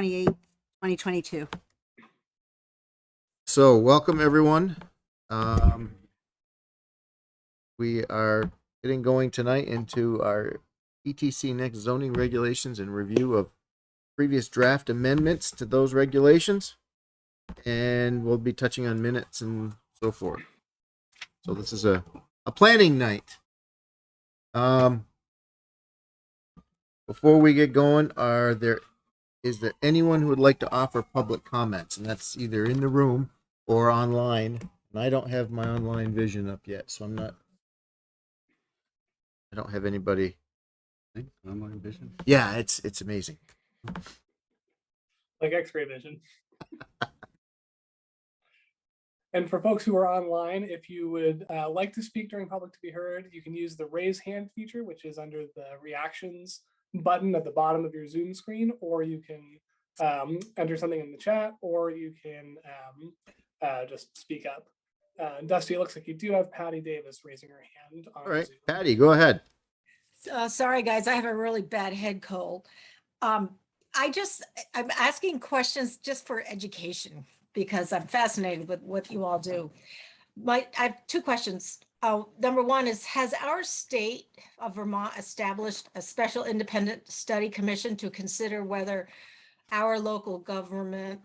28, 2022. So, welcome everyone. We are getting going tonight into our ETC next zoning regulations and review of previous draft amendments to those regulations. And we'll be touching on minutes and so forth. So this is a planning night. Before we get going, is there anyone who would like to offer public comments? And that's either in the room or online. And I don't have my online vision up yet, so I don't have anybody. Online vision? Yeah, it's amazing. Like X-ray vision. And for folks who are online, if you would like to speak during public to be heard, you can use the raise hand feature, which is under the reactions button at the bottom of your Zoom screen, or you can enter something in the chat, or you can just speak up. Dusty, it looks like you do have Patty Davis raising her hand. On All right, Zoom. Patty, go ahead. Sorry, guys, I have a really bad head cold. I'm asking questions just for education because I'm fascinated with what you all do. I have two questions. Number one is, has our state of Vermont established a special independent study commission to consider whether our local government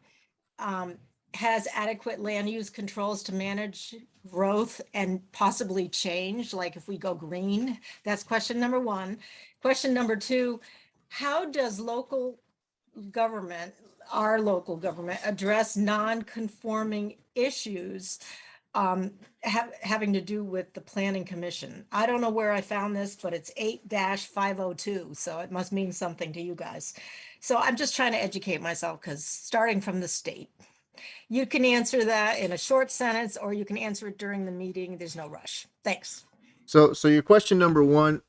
has adequate land use controls to manage growth and possibly change, like if we go green? That's question number one. Question number two, how does local government, our local government, address non-conforming issues having to do with the planning commission? I don't know where I found this, but it's 8-502, so it must mean something to you guys. So I'm just trying to educate myself, because starting from the state, you can answer that in a short sentence, or you can answer it during the meeting. There's no rush. Thanks. So your question number one,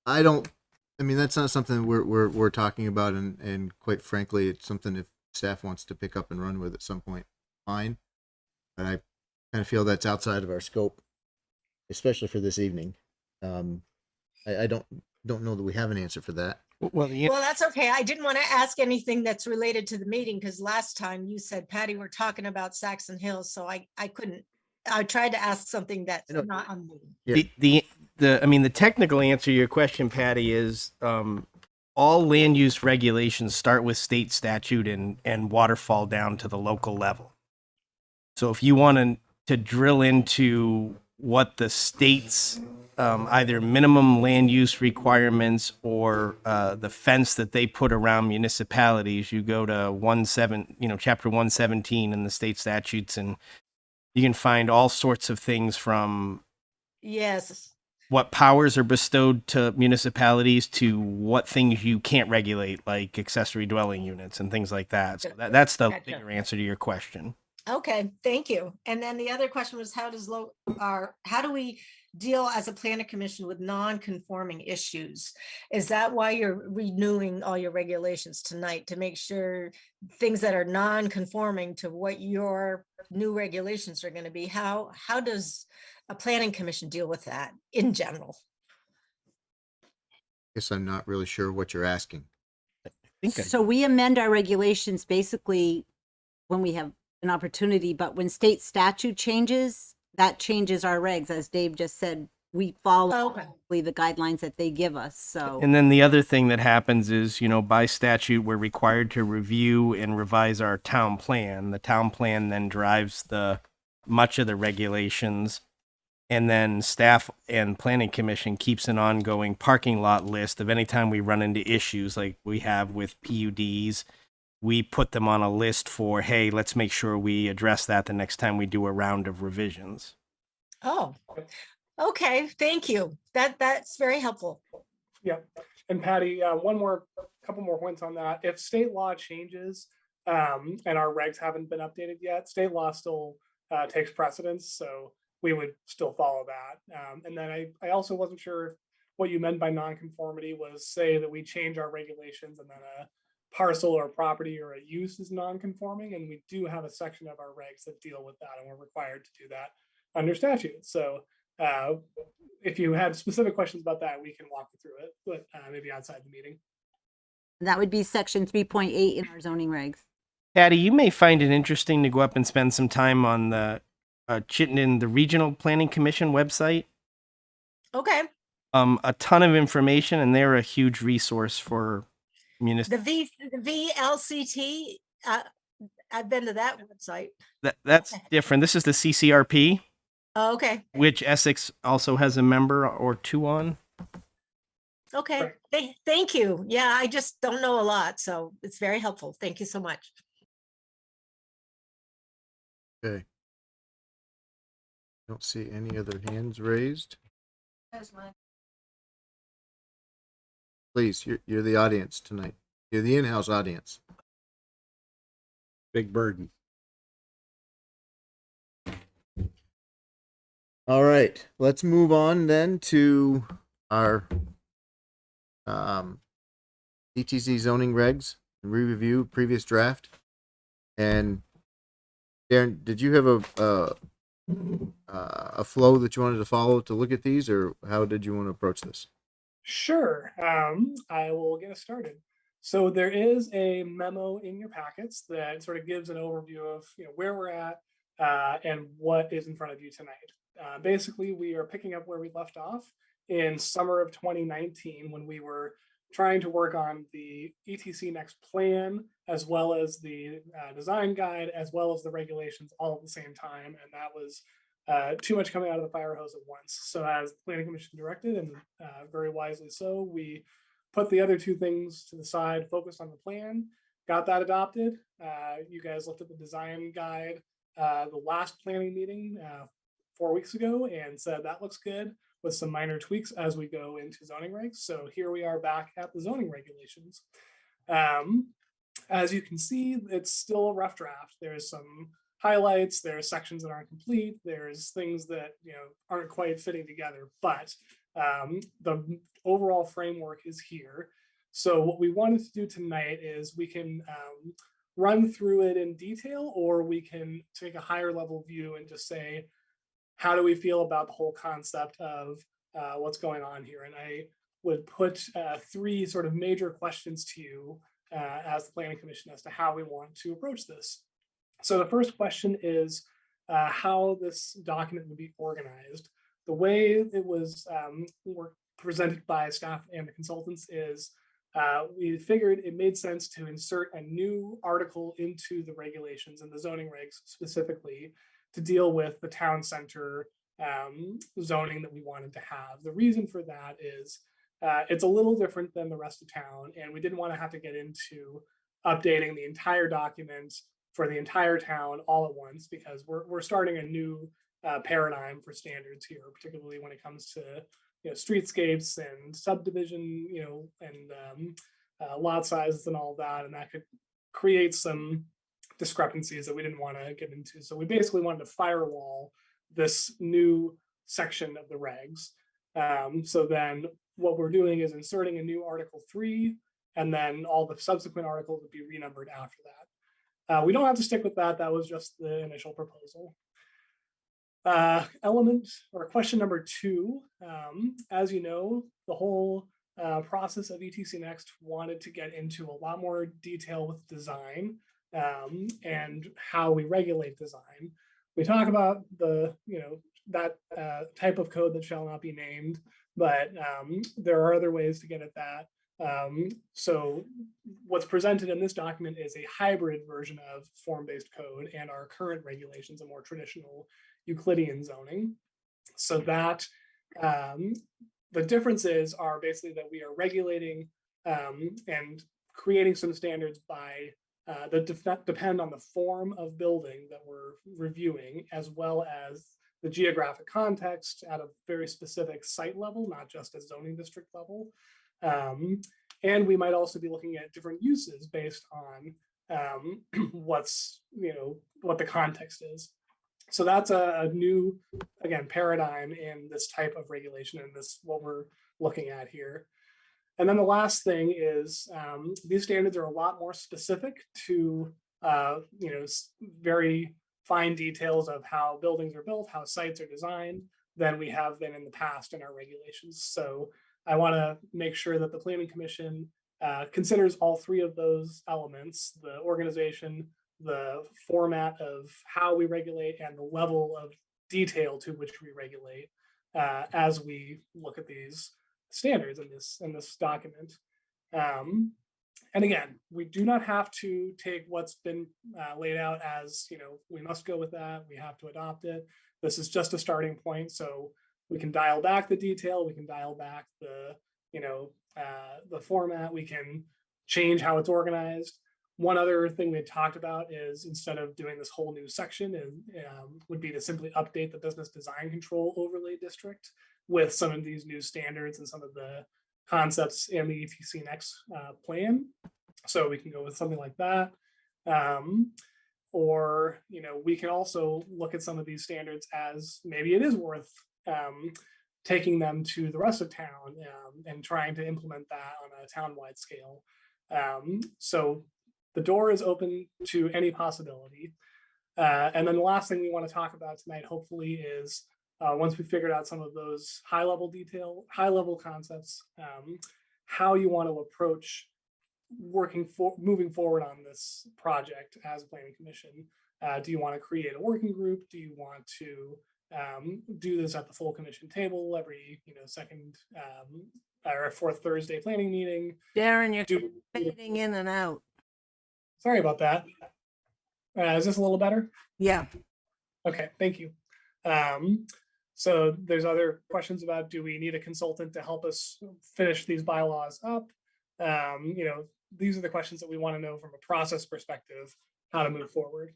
that's not something we're talking about, and quite frankly, it's something if staff wants to pick up and run with at some point, fine. But I kind of feel that's outside of our scope, especially for this evening. I don't know that we have an answer for that. Well, that's okay. I didn't want to ask anything that's related to the meeting, because last time you said, Patty, we're talking about Saxon Hills, so I couldn't. I tried to ask something that's not on the meeting. The technical answer to your question, Patty, is all land use regulations start with state statute and waterfall down to the local level. So if you want to drill into what the state's either minimum land use requirements or the fence that they put around municipalities, you go to chapter 117 in the state statutes, and you can find all sorts of things from what powers are bestowed to municipalities to what things you can't regulate, like accessory dwelling units and things like that. So that's the bigger answer to your question. Okay, thank you. And then the other question was, how do we deal as a planning commission with non-conforming issues? Is that why you're renewing all your regulations tonight, to make sure things that are non-conforming to what your new regulations are going to be? How does a planning commission deal with that in general? Guess I'm not really sure what you're asking. So we amend our regulations basically when we have an opportunity, but when state statute changes, that changes our regs. As Dave just said, we follow the guidelines that they give us. So, and then the other thing that happens is, by statute, we're required to review and revise our town plan. The town plan then drives much of the regulations, and then staff and planning commission keeps an ongoing parking lot list of any time we run into issues like we have with PUDs. We put them on a list for, hey, let's make sure we address that the next time we do a round of revisions. Oh, okay. Thank you. That's very helpful. Yeah. And Patty, couple more points on that. If state law changes and our regs haven't been updated yet, state law still takes precedence. So we would still follow that. And then I also wasn't sure what you meant by nonconformity was, say that we change our regulations and then a parcel or property or a use is non-conforming, and we do have a section of our regs that deal with that, and we're required to do that under statute. So if you had specific questions about that, we can walk you through it, but maybe outside the meeting. That would be section 3.8 in our zoning regs. Patty, you may find it interesting to go up and spend some time on the Chittenden, the Regional Planning Commission website. Okay. A ton of information, and they're a huge resource for municipal. The VLCT, I've been to that website. That's different. This is the CCRP, Oh, okay. which Essex also has a member or two on. Okay. Thank you. Yeah, I just don't know a lot, so it's very helpful. Thank you so much. Okay. Don't see any other hands raised. Please, you're the audience tonight. You're the in-house audience. Big burden. All right, let's move on then to our ETC zoning regs, re-review previous draft. And Darren, did you have a flow that you wanted to follow to look at these, or how did you want to approach this? Sure. I will get us started. So there is a memo in your packets that sort of gives an overview of where we're at and what is in front of you tonight. Basically, we are picking up where we left off in summer of 2019 when we were trying to work on the ETC Next plan, as well as the design guide, as well as the regulations all at the same time. And that was too much coming out of the fire hose at once. So as the Planning Commission directed, and very wisely so, we put the other two things to the side, focused on the plan, got that adopted. You guys looked at the design guide the last planning meeting 4 weeks ago and said that looks good, with some minor tweaks as we go into zoning regs. So here we are back at the zoning regulations. As you can see, it's still a rough draft. There's some highlights, there's sections that aren't complete, there's things that aren't quite fitting together, but the overall framework is here. So what we wanted to do tonight is we can run through it in detail, or we can take a higher level view and just say, how do we feel about the whole concept of what's going on here? And I would put three sort of major questions to you as the Planning Commission as to how we want to approach this. So the first question is how this document would be organized. The way it was presented by staff and the consultants is we figured it made sense to insert a new article into the regulations and the zoning regs specifically to deal with the town center zoning that we wanted to have. The reason for that is it's a little different than the rest of town, and we didn't want to have to get into updating the entire document for the entire town all at once, because we're starting a new paradigm for standards here, particularly when it comes to streetscapes and subdivision, and lot sizes and all that, and that could create some discrepancies that we didn't want to get into. So we basically wanted to firewall this new section of the regs. So then what we're doing is inserting a new Article 3, and then all the subsequent articles would be renumbered after that. We don't have to stick with that. That was just the initial proposal. Element or question number 2, as you know, the whole process of ETC Next wanted to get into a lot more detail with design and how we regulate design. We talk about the, that type of code that shall not be named, but there are other ways to get at that. So what's presented in this document is a hybrid version of form-based code and our current regulations, a more traditional Euclidean zoning. So that the differences are basically that we are regulating and creating some standards by that depend on the form of building that we're reviewing, as well as the geographic context at a very specific site level, not just a zoning district level. And we might also be looking at different uses based on what's, what the context is. So that's a new, again, paradigm in this type of regulation, and this what we're looking at here. And then the last thing is these standards are a lot more specific to, very fine details of how buildings are built, how sites are designed, than we have been in the past in our regulations. So I want to make sure that the Planning Commission considers all three of those elements: the organization, the format of how we regulate, and the level of detail to which we regulate, as we look at these standards in this document. And again, we do not have to take what's been laid out as, we must go with that, we have to adopt it. This is just a starting point, so we can dial back the detail, we can dial back the format, we can change how it's organized. One other thing we had talked about is, instead of doing this whole new section, would be to simply update the business design control overlay district with some of these new standards and some of the concepts in the ETC next plan. So we can go with something like that. Or, we can also look at some of these standards as maybe it is worth taking them to the rest of town and trying to implement that on a town-wide scale. So the door is open to any possibility. And then the last thing we want to talk about tonight, hopefully, is once we figured out some of those high-level concepts, how you want to approach moving forward on this project as a planning commission. Do you want to create a working group? Do you want to do this at the full commission table every second or fourth Thursday planning meeting? Darren, you're fading in and out. Sorry about that. Is this a little better? Yeah. Okay, thank you. So there's other questions about, do we need a consultant to help us finish these bylaws up? These are the questions that we want to know from a process perspective, how to move forward.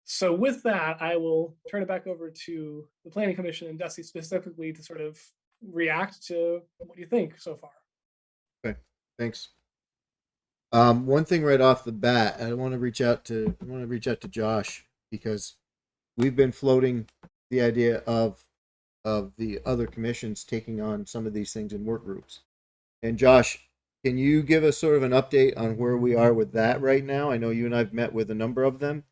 So with that, I will turn it back over to the Planning Commission and Desi specifically to sort of react to what you think so far. Okay, thanks. One thing right off the bat, I want to reach out to Josh, because we've been floating the idea of the other commissions taking on some of these things in work groups. And Josh, can you give us sort of an update on where we are with that right now? I know you and I've met with a number of them,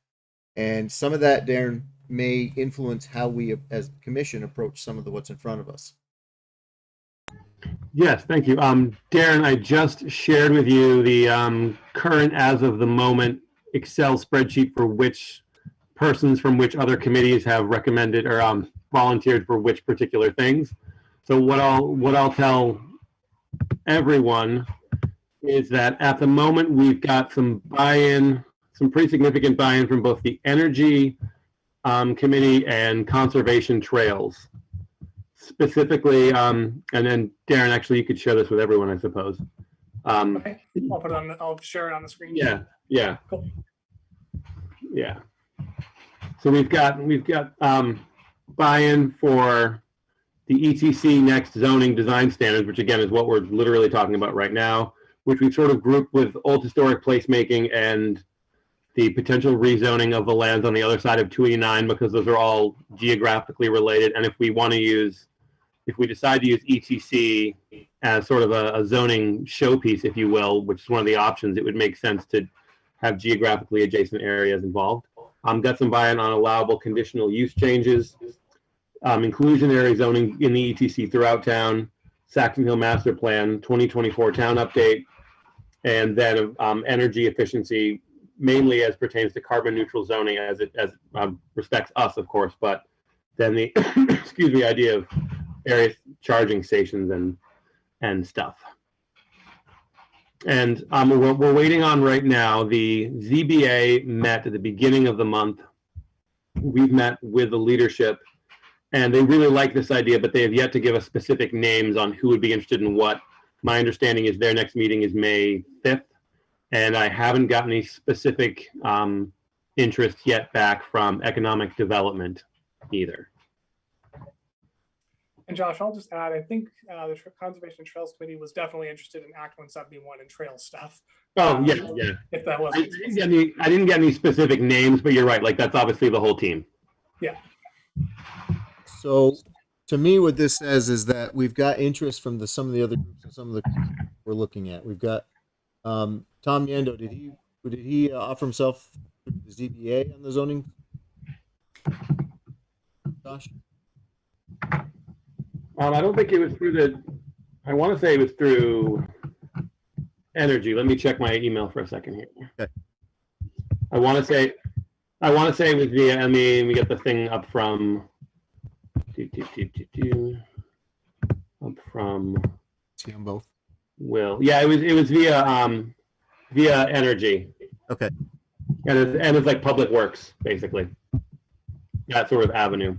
and some of that, Darren, may influence how we as commission approach some of what's in front of us. Yes, thank you. Darren, I just shared with you the current, as of the moment, Excel spreadsheet for which persons from which other committees have recommended or volunteered for which particular things. So what I'll tell everyone is that at the moment we've got some buy-in, some pretty significant buy-in from both the Energy Committee and Conservation Trails. Specifically, and then Darren, actually, you could share this with everyone, I suppose. Okay, I'll share it on the screen. Yeah. Cool. Yeah. So we've got buy-in for the ETC next zoning design standards, which again is what we're literally talking about right now, which we've sort of grouped with old historic placemaking and the potential rezoning of the lands on the other side of 289, because those are all geographically related. And if we decide to use ETC as sort of a zoning showpiece, if you will, which is one of the options, it would make sense to have geographically adjacent areas involved. Got some buy-in on allowable conditional use changes, inclusionary zoning in the ETC throughout town, Saxon Hill Master Plan, 2024 town update, and then energy efficiency, mainly as pertains to carbon neutral zoning as it respects us, of course, but then the idea of various charging stations and stuff. And we're waiting on right now. The ZBA met at the beginning of the month. We've met with the leadership, and they really like this idea, but they have yet to give us specific names on who would be interested in what. My understanding is their next meeting is May 5th, and I haven't gotten any specific interest yet back from economic development either. And Josh, I'll just add, I think the Conservation Trails Committee was definitely interested in Act 171 and trail stuff. Oh, yeah. If that wasn't I didn't get any specific names, but you're right. Like, that's obviously the whole team. Yeah. So, to me, what this says is that we've got interest from some of the other groups and some of the we're looking at. We've got Tom Yando. Did he offer himself to the ZBA on the zoning? Josh? I don't think it was through I want to say it was through energy. Let me check my email for a second here. Okay. I want to say it was via. Let me get the thing up from. Up from. See them both. Will. Yeah, it was via energy. Okay. And it's like public works, basically. That sort of avenue.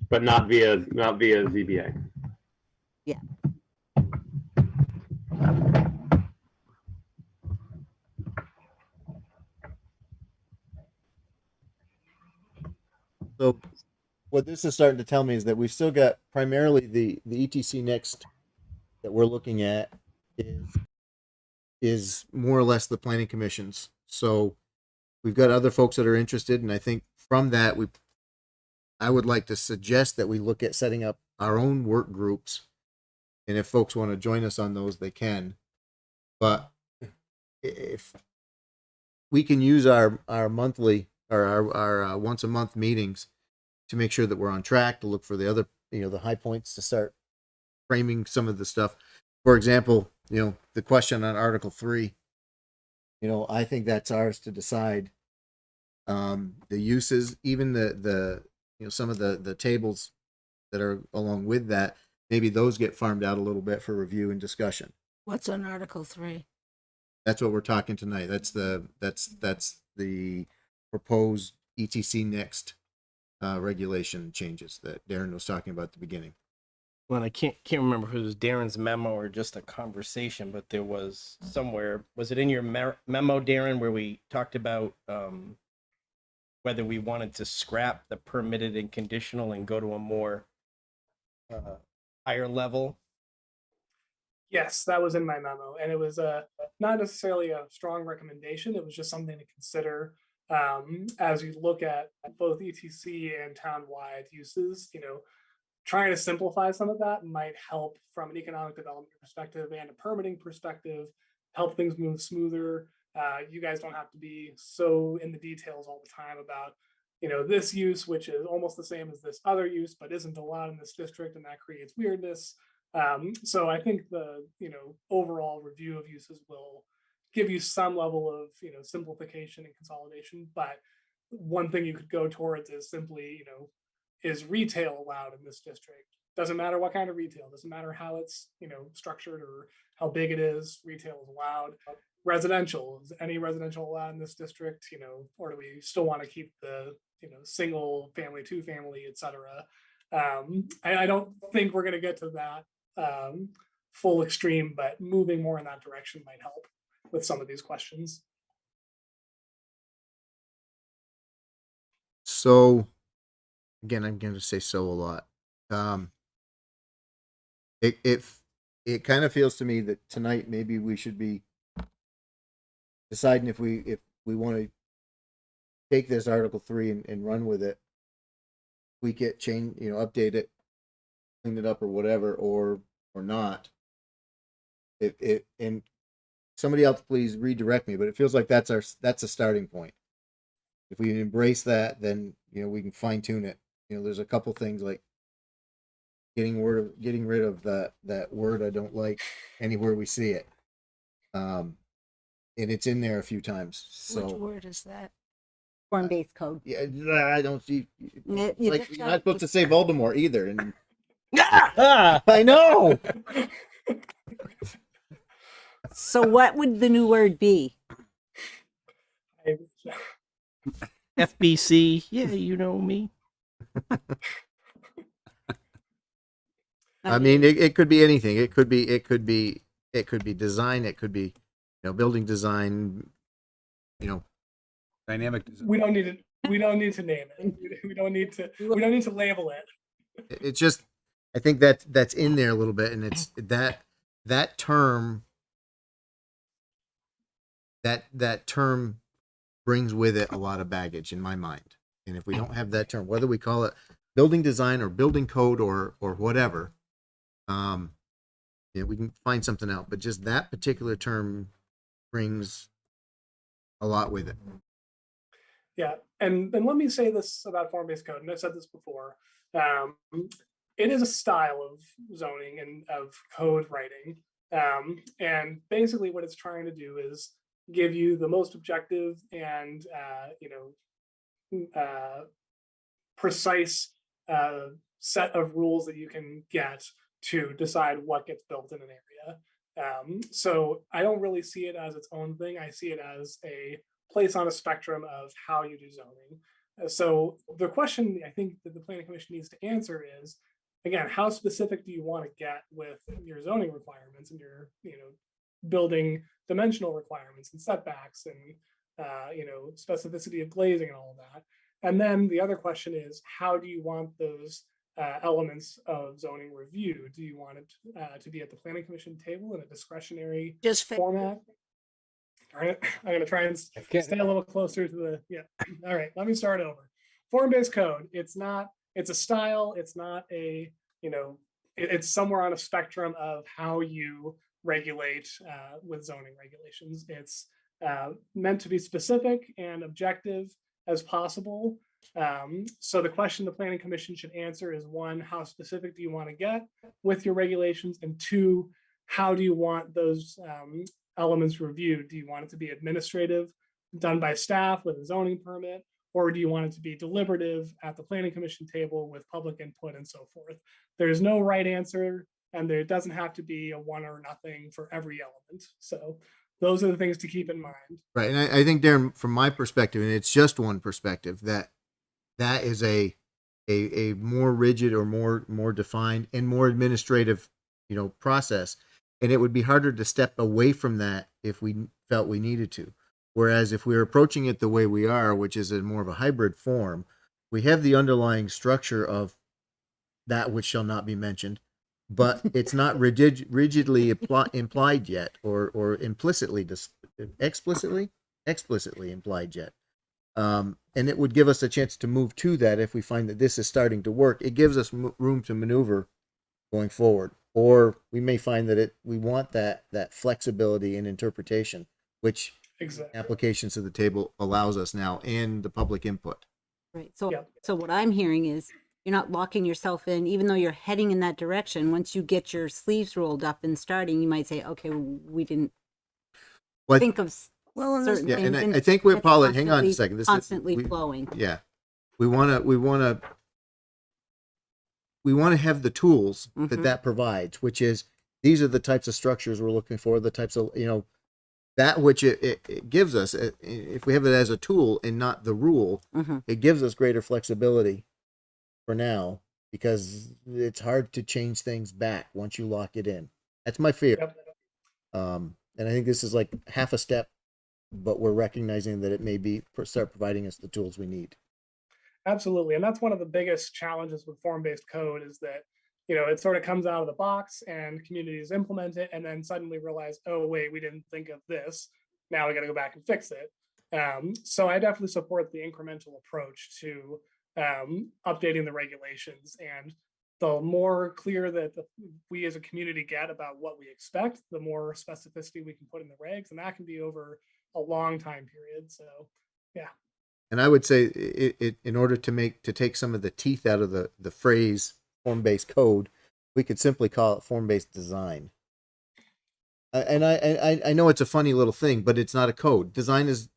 But not via ZBA. Yeah. So what this is starting to tell me is that we've still got primarily the ETC next that we're looking at is more or less the planning commissions. So we've got other folks that are interested, and I think from that I would like to suggest that we look at setting up our own work groups, and if folks want to join us on those, they can. But if we can use our monthly or our once a month meetings to make sure that we're on track, to look for the other, the high points, to start framing some of the stuff. For example, the question on Article 3, I think that's ours to decide. The uses, even the some of the tables that are along with that, maybe those get farmed out a little bit for review and discussion. What's on Article 3? That's what we're talking tonight. That's the proposed ETC next regulation changes that Darren was talking about at the beginning. Well, I can't remember if it was Darren's memo or just a conversation, but there was somewhere. Was it in your memo, Darren, where we talked about whether we wanted to scrap the permitted and conditional and go to a more higher level? Yes, that was in my memo, and it was not necessarily a strong recommendation. It was just something to consider as you look at both ETC and town-wide uses. Trying to simplify some of that might help from an economic development perspective and a permitting perspective, help things move smoother. You guys don't have to be so in the details all the time about, this use, which is almost the same as this other use, but isn't allowed in this district, and that creates weirdness. So I think the, overall review of uses will give you some level of, simplification and consolidation. But one thing you could go towards is simply, is retail allowed in this district? Doesn't matter what kind of retail, doesn't matter how it's, structured or how big it is, retail is allowed. Residential, is any residential allowed in this district, or do we still want to keep the, single family, two family, etc. I don't think we're going to get to that full extreme, but moving more in that direction might help with some of these questions. So again, I'm going to say so a lot. It kind of feels to me that tonight maybe we should be deciding if we want to take this Article 3 and run with it, tweak it, change, update it, clean it up or whatever, or not. And somebody else please redirect me, but it feels like that's a starting point. If we embrace that, then we can fine tune it. There's a couple things like getting rid of that word I don't like anywhere we see it. And it's in there a few times. So Which word is that? Form-based code. yeah, I don't see. You Like just you're not gotta- supposed to say Voldemort either, and I know. So what would the new word be? FBC, yeah, you know me. I mean, it could be anything. It could be design. It could be, building design. Dynamic design. We don't need to name it. We don't need to label it. It's just, I think that's in there a little bit, and it's that term. That term brings with it a lot of baggage in my mind. And if we don't have that term, whether we call it building design or building code or whatever, we can find something out. But just that particular term brings a lot with it. Yeah, and let me say this about form-based code, and I've said this before. It is a style of zoning and of code writing And basically what it's trying to do is give you the most objective and, precise set of rules that you can get to decide what gets built in an area. So I don't really see it as its own thing. I see it as a place on a spectrum of how you do zoning. So the question I think that the planning commission needs to answer is, again, how specific do you want to get with your zoning requirements and your, building dimensional requirements and setbacks and, specificity of glazing and all of that. And then the other question is, how do you want those elements of zoning review? Do you want it to be at the planning commission table in a discretionary Just format? All right, I'm going to try and stay a little closer to the, yeah. All right, let me start over. Form-based code, it's a style, it's not a, it's somewhere on a spectrum of how you regulate with zoning regulations. It's meant to be specific and objective as possible. So the question the planning commission should answer is, one, how specific do you want to get with your regulations? And two, how do you want those elements reviewed? Do you want it to be administrative, done by staff with a zoning permit, or do you want it to be deliberative at the planning commission table with public input and so forth? There's no right answer, and there doesn't have to be a one or nothing for every element. So those are the things to keep in mind. Right. And I think, Darren, from my perspective, and it's just one perspective, that is a more rigid or more defined and more administrative, process. And it would be harder to step away from that if we felt we needed to. Whereas if we're approaching it the way we are, which is more of a hybrid form, we have the underlying structure of that which shall not be mentioned, but it's not rigidly implied yet, or explicitly implied yet. And it would give us a chance to move to that if we find that this is starting to work. It gives us room to maneuver going forward, or we may find that we want that flexibility in interpretation, which Exactly. applications to the table allows us now, and the public input. Right. So, Yep. so what I'm hearing is you're not locking yourself in, even though you're heading in that direction. Once you get your sleeves rolled up and starting, you might say, okay, we didn't think of certain Yeah, things. and I think we're, it's Paula, hang on a constantly- second. This constantly is, flowing. Yeah, we want to have the tools that provides, which is, these are the types of structures we're looking for, the types of, that which it gives us. If we have it as a tool and not the rule, it gives us greater flexibility for now, because it's hard to change things back once you lock it in. That's my fear. Yep. And I think this is like half a step, but we're recognizing that it may be start providing us the tools we need. Absolutely. And that's one of the biggest challenges with form-based code, is that, it sort of comes out of the box and communities implement it and then suddenly realize, oh, wait, we didn't think of this. Now we got to go back and fix it. So I definitely support the incremental approach to updating the regulations. And the more clear that we as a community get about what we expect, the more specificity we can put in the regs. And that can be over a long time period. So, yeah. And I would say, in order to take some of the teeth out of the phrase form-based code, we could simply call it form-based design. And I know it's a funny little thing, but it's not a code. Design is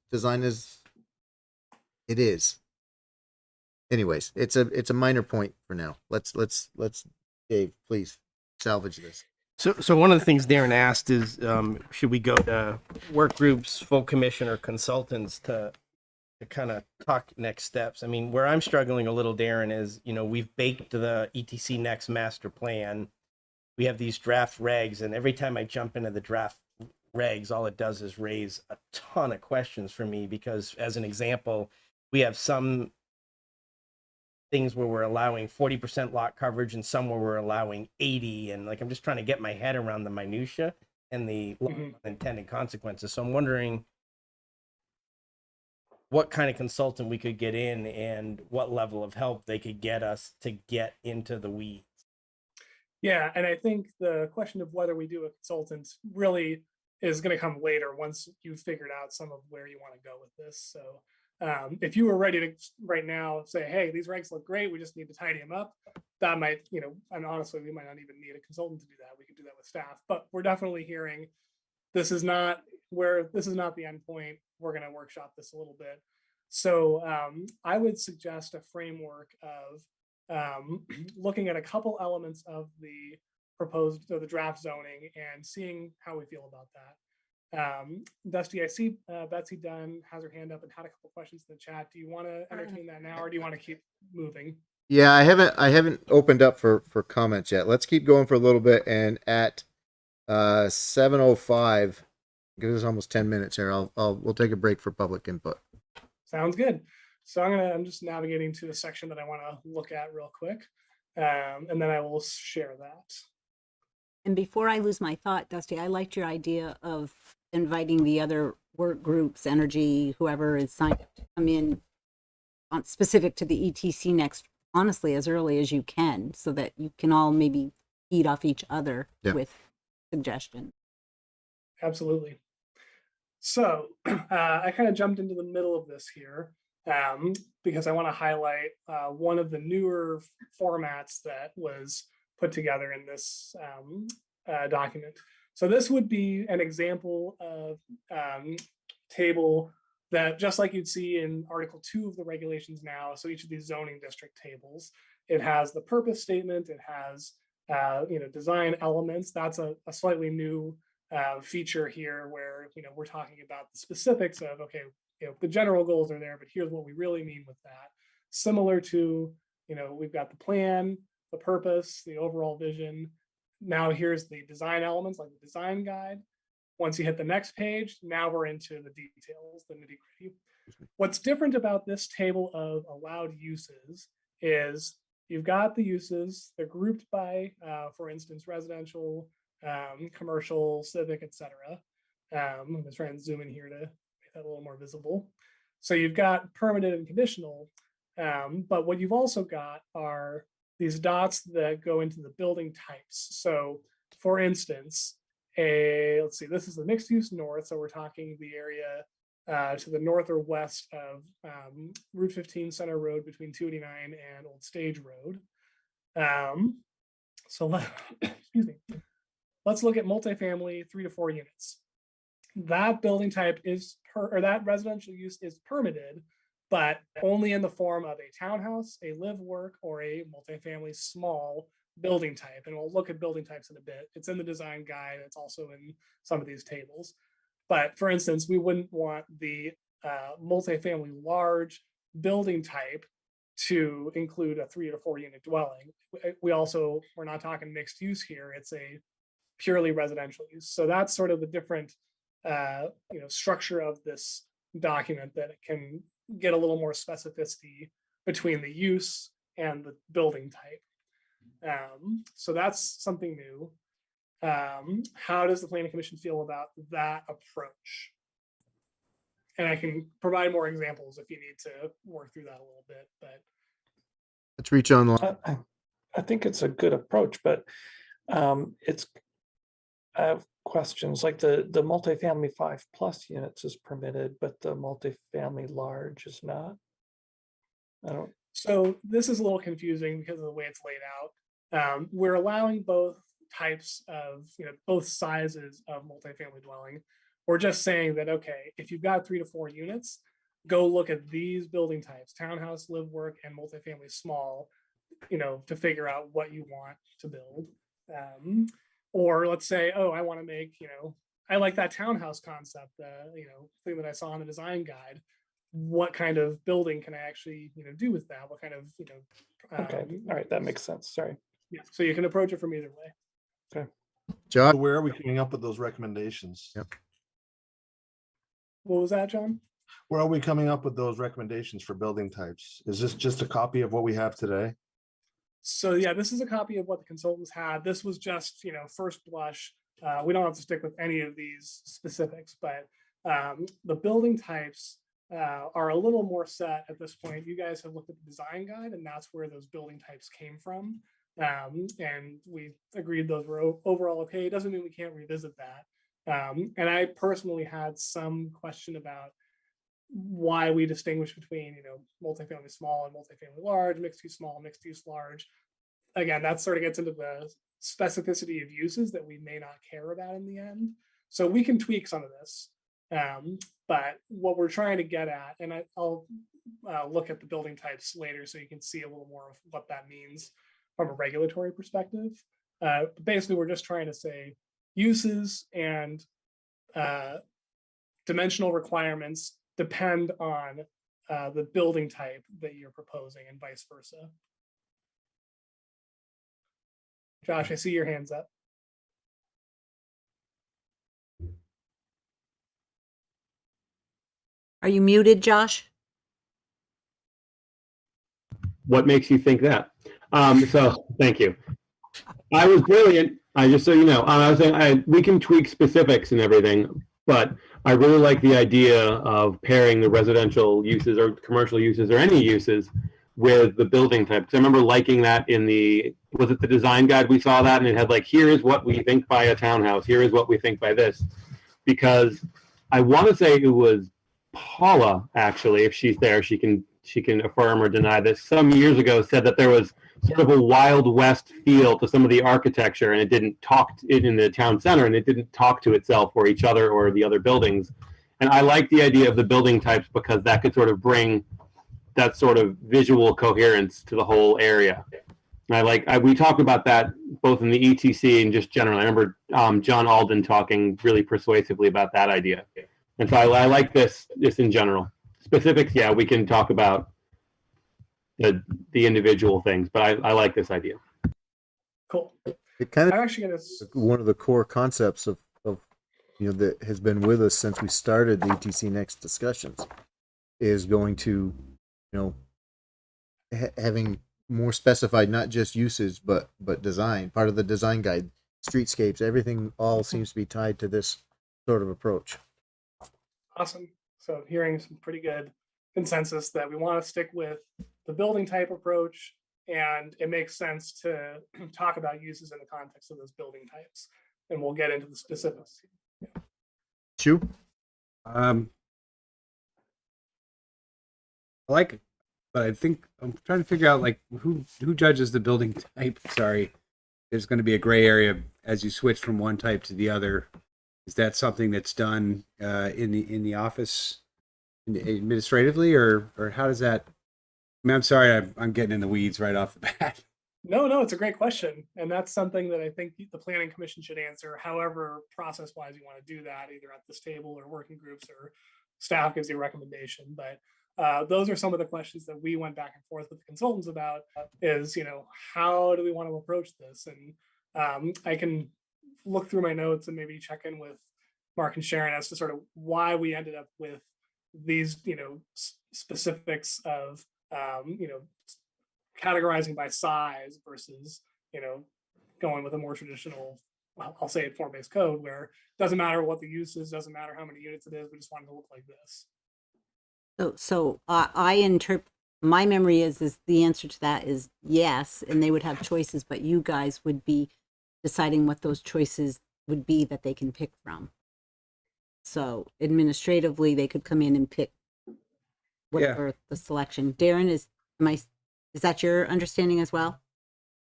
it is. Anyways, it's a minor point for now. Let's Dave, please salvage this. So one of the things Darren asked is, should we go to work groups, full commission, or consultants to kind of talk next steps? I mean, where I'm struggling a little, Darren, is, we've baked the ETC Next master plan. We have these draft regs, and every time I jump into the draft regs, all it does is raise a ton of questions for me, because, as an example, we have some things where we're allowing 40% lot coverage and some where we're allowing 80, and I'm just trying to get my head around the minutia and the unintended consequences. So I'm wondering what kind of consultant we could get in and what level of help they could get us to get into the weeds. Yeah, and I think the question of whether we do a consultant really is going to come later, once you've figured out some of where you want to go with this. So if you were ready to right now say, hey, these regs look great, we just need to tidy them up, that might, and honestly, we might not even need a consultant to do that. We could do that with staff, but we're definitely hearing this is not the end point. We're going to workshop this a little bit. So I would suggest a framework of looking at a couple elements of the proposed or the draft zoning and seeing how we feel about that. Dusty, I see Betsy Dunn has her hand up and had a couple questions in the chat. Do you want to entertain that now, or do you want to keep moving? Yeah, I haven't opened up for comments yet. Let's keep going for a little bit, and at 7:05, give us almost 10 minutes here. We'll take a break for public input. Sounds good. So I'm just navigating to the section that I want to look at real quick, and then I will share that. And before I lose my thought, Dusty, I liked your idea of inviting the other work groups, energy, whoever is signed up to come in on specific to the ETC next, honestly, as early as you can, so that you can all maybe feed off each other with suggestions. Absolutely. So I kind of jumped into the middle of this here because I want to highlight one of the newer formats that was put together in this document. So this would be an example of table that, just like you'd see in Article 2 of the regulations now, so each of these zoning district tables, it has the purpose statement, it has design elements. That's a slightly new feature here where we're talking about the specifics of, okay, the general goals are there, but here's what we really mean with that. Similar to, we've got the plan, the purpose, the overall vision. Now here's the design elements, like the design guide. Once you hit the next page, now we're into the details, the nitty-gritty. What's different about this table of allowed uses is you've got the uses, they're grouped by, for instance, residential, commercial, civic, etc. I'm just trying to zoom in here to make that a little more visible. So you've got permitted and conditional, but what you've also got are these dots that go into the building types. So for instance, let's see, this is the mixed use north. So we're talking the area to the north or west of Route 15 Center Road between 289 and Old Stage Road. Excuse me. Let's look at multifamily 3 to 4 units. That building type is that residential use is permitted, but only in the form of a townhouse, a live work, or a multifamily small building type. And we'll look at building types in a bit. It's in the design guide. It's also in some of these tables. But for instance, we wouldn't want the multifamily large building type to include a 3 to 4 unit dwelling. We're not talking mixed use here. It's a purely residential use. So that's sort of the different structure of this document, that it can get a little more specificity between the use and the building type. So that's something new. How does the Planning Commission feel about that approach? And I can provide more examples if you need to work through that a little bit, but let's reach online. I think it's a good approach, but I have questions. Like the multifamily 5+ units is permitted, but the multifamily large is not. So this is a little confusing because of the way it's laid out. We're allowing both types of, both sizes of multifamily dwelling. We're just saying that, okay, if you've got 3 to 4 units, go look at these building types: townhouse, live work, and multifamily small, to figure out what you want to build. Or let's say, oh, I want to make, I like that townhouse concept, thing that I saw in the design guide. What kind of building can I actually, do with that? What kind of, okay, all right, that makes sense. Sorry. Yeah, so you can approach it from either way. Okay. John, So where are we coming up with those recommendations? Yep. What was that, John? Where are we coming up with those recommendations for building types? Is this just a copy of what we have today? So yeah, this is a copy of what the consultants had. This was just, first blush. We don't have to stick with any of these specifics, but the building types are a little more set at this point. You guys have looked at the design guide, and that's where those building types came from. And we agreed those were overall okay. It doesn't mean we can't revisit that. And I personally had some question about why we distinguish between, multifamily small and multifamily large, mixed use small, mixed use large. again, that sort of gets into the specificity of uses that we may not care about in the end. So we can tweak some of this. But what we're trying to get at, and I'll look at the building types later so you can see a little more of what that means from a regulatory perspective. But basically, we're just trying to say uses and dimensional requirements depend on the building type that you're proposing and vice versa. Josh, I see your hands up. Are you muted, Josh? What makes you think that? So thank you. I was brilliant. I just so you know, I was saying we can tweak specifics and everything, but I really like the idea of pairing the residential uses or commercial uses or any uses with the building type. Because I remember liking that in was it the design guide we saw that, and it had like, here is what we think by a townhouse, here is what we think by this. Because I want to say it was Paula, actually, if she's there, she can affirm or deny this, some years ago said that there was sort of a Wild West feel to some of the architecture, and it didn't talk in the town center, and it didn't talk to itself or each other or the other buildings. And I like the idea of the building types because that could sort of bring that sort of visual coherence to the whole area. And we talked about that both in the ETC and just generally. I remember John Alden talking really persuasively about that idea. And so I like this in general. Specifics, yeah, we can talk about the individual things, but I like this idea. Cool. It kind I'm of actually gonna. one of the core concepts of that has been with us since we started the ETC Next discussions is going to having more specified, not just uses but design. Part of the design guide, streetscapes, everything all seems to be tied to this sort of approach. Awesome. So hearing some pretty good consensus that we want to stick with the building type approach, and it makes sense to talk about uses in the context of those building types. And we'll get into the specifics. Shu? I like it, but I think I'm trying to figure out like who judges the building type. Sorry, there's going to be a gray area as you switch from one type to the other. Is that something that's done in the office administratively, or how does that? I mean, I'm sorry, I'm getting in the weeds right off the bat. No, it's a great question. And that's something that I think the Planning Commission should answer, however process-wise you want to do that, either at this table or working groups or staff gives you a recommendation. But those are some of the questions that we went back and forth with the consultants about is, how do we want to approach this? And I can look through my notes and maybe check in with Mark and Sharon as to sort of why we ended up with these, specifics of, categorizing by size versus, going with a more traditional, well, I'll say it form-based code where it doesn't matter what the use is, doesn't matter how many units it is, we just want it to look like this. So I interpret, my memory is the answer to that is yes, and they would have choices, but you guys would be deciding what those choices would be that they can pick from. So administratively, they could come in and pick whatever the selection. Darren, is that your understanding as well?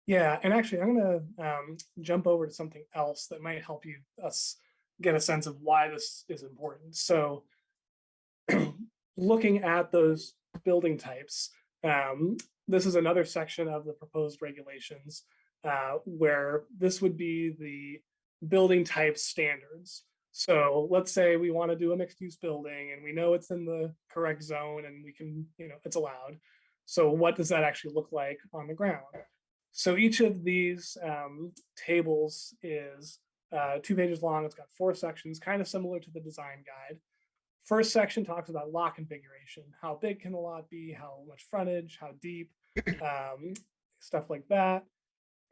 Yeah, and actually, I'm going to jump over to something else that might help us get a sense of why this is important. So, looking at those building types, this is another section of the proposed regulations where this would be the building type standards. So let's say we want to do a mixed use building and we know it's in the correct zone and we can, it's allowed. So what does that actually look like on the ground? So each of these tables is 2 pages long. It's got 4 sections, kind of similar to the design guide. First section talks about lot configuration. How big can the lot be? How much frontage? How deep? Stuff like that.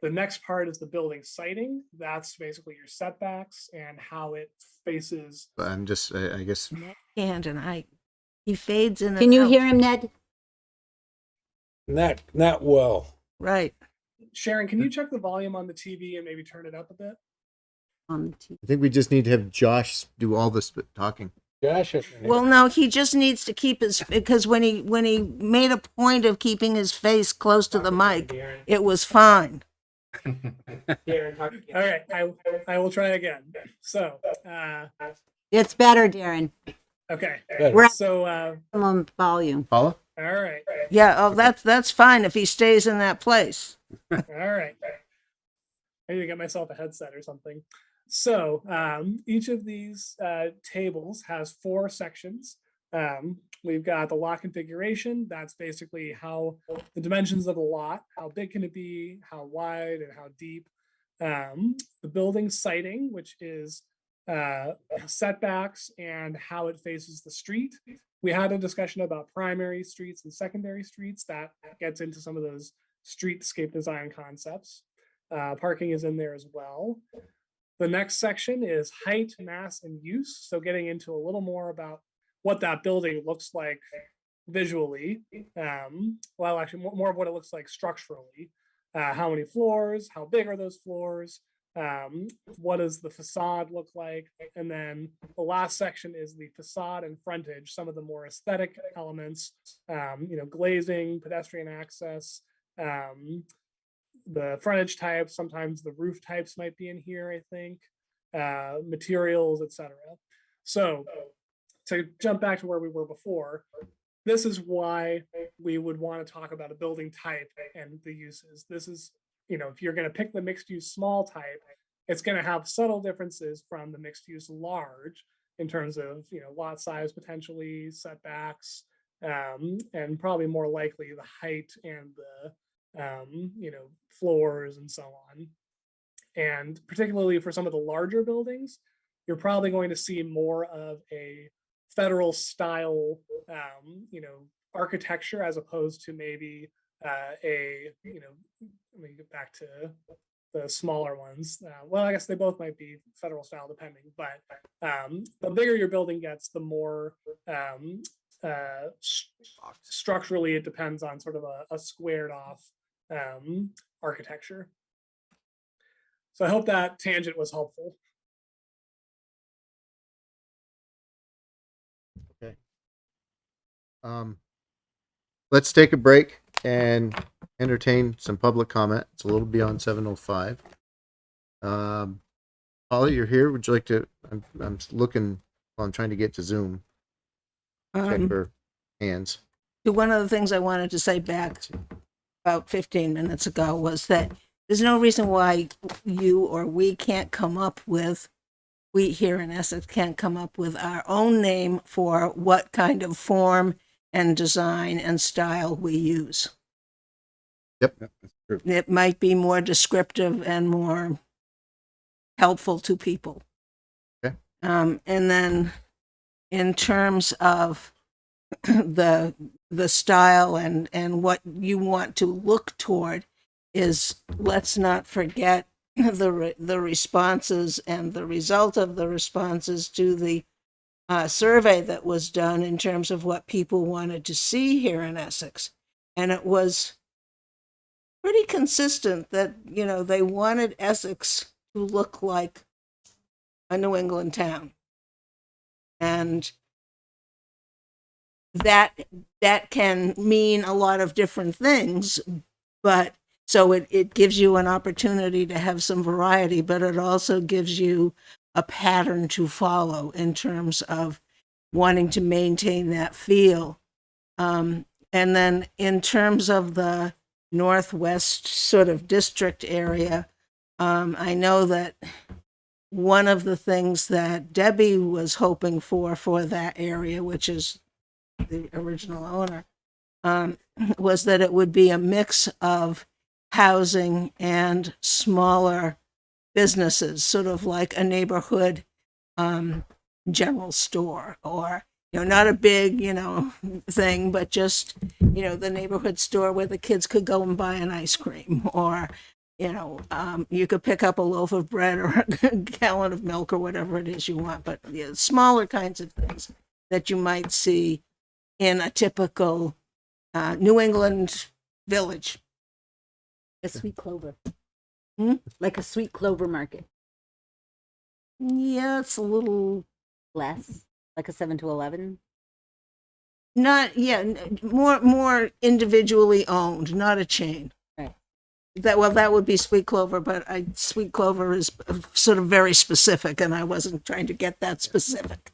The next part is the building siting. That's basically your setbacks and how it faces. I'm just, I guess. He fades in. Can you hear him, Ned? Not well. Right. Sharon, can you check the volume on the TV and maybe turn it up a bit? On the TV. I think we just need to have Josh do all this talking. Josh. Well, no, he just needs to keep because when he made a point of keeping his face close to the mic, it was fine. All right, I will try again. So, It's better, Darren. okay. We're at So, maximum volume. Paula? all right, Yeah, oh, that's fine if he stays in that place. all right. I need to get myself a headset or something. So, each of these tables has 4 sections. We've got the lot configuration. That's basically how the dimensions of the lot, how big can it be, how wide and how deep. The building siting, which is setbacks and how it faces the street. We had a discussion about primary streets and secondary streets. That gets into some of those streetscape design concepts. Parking is in there as well. The next section is height, mass, and use. So getting into a little more about what that building looks like visually. Well, actually, more of what it looks like structurally. How many floors? How big are those floors? What does the facade look like? And then the last section is the facade and frontage, some of the more aesthetic elements, glazing, pedestrian access, the frontage types, sometimes the roof types might be in here, I think, materials, etc. So to jump back to where we were before, this is why we would want to talk about a building type and the uses. This is, if you're going to pick the mixed use small type, it's going to have subtle differences from the mixed use large in terms of, lot size, potentially setbacks, and probably more likely the height and the, floors and so on. And particularly for some of the larger buildings, you're probably going to see more of a federal style, architecture as opposed to maybe let me get back to the smaller ones. Well, I guess they both might be federal style depending, but the bigger your building gets, the more structurally it depends on sort of a squared off architecture. So I hope that tangent was helpful. Okay. Let's take a break and entertain some public comment. It's a little beyond 7:05. Paula, you're here. Would you like to? I'm looking. Well, I'm trying to get to Zoom. Check for hands. One of the things I wanted to say back about 15 minutes ago was that there's no reason why you or we here in Essex can't come up with our own name for what kind of form and design and style we use. Yep. That's true. It might be more descriptive and more helpful to people. Okay. And then in terms of the style and what you want to look toward is, let's not forget the responses and the result of the responses to the survey that was done in terms of what people wanted to see here in Essex. And it was pretty consistent that, they wanted Essex to look like a New England town. And that can mean a lot of different things, but so it gives you an opportunity to have some variety, but it also gives you a pattern to follow in terms of wanting to maintain that feel. And then in terms of the Northwest sort of district area, I know that one of the things that Debbie was hoping for that area, which is the original owner, was that it would be a mix of housing and smaller businesses, sort of like a neighborhood general store, or not a big thing, but just the neighborhood store where the kids could go and buy an ice cream, or you could pick up a loaf of bread or a gallon of milk or whatever it is you want, but smaller kinds of things that you might see in a typical New England village. A sweet clover. Hmm? Like a sweet clover market. Yeah, it's a little Less. Like a 7 to 11. more individually owned, not a chain. Right. that would be sweet clover, but sweet clover is sort of very specific, and I wasn't trying to get that specific.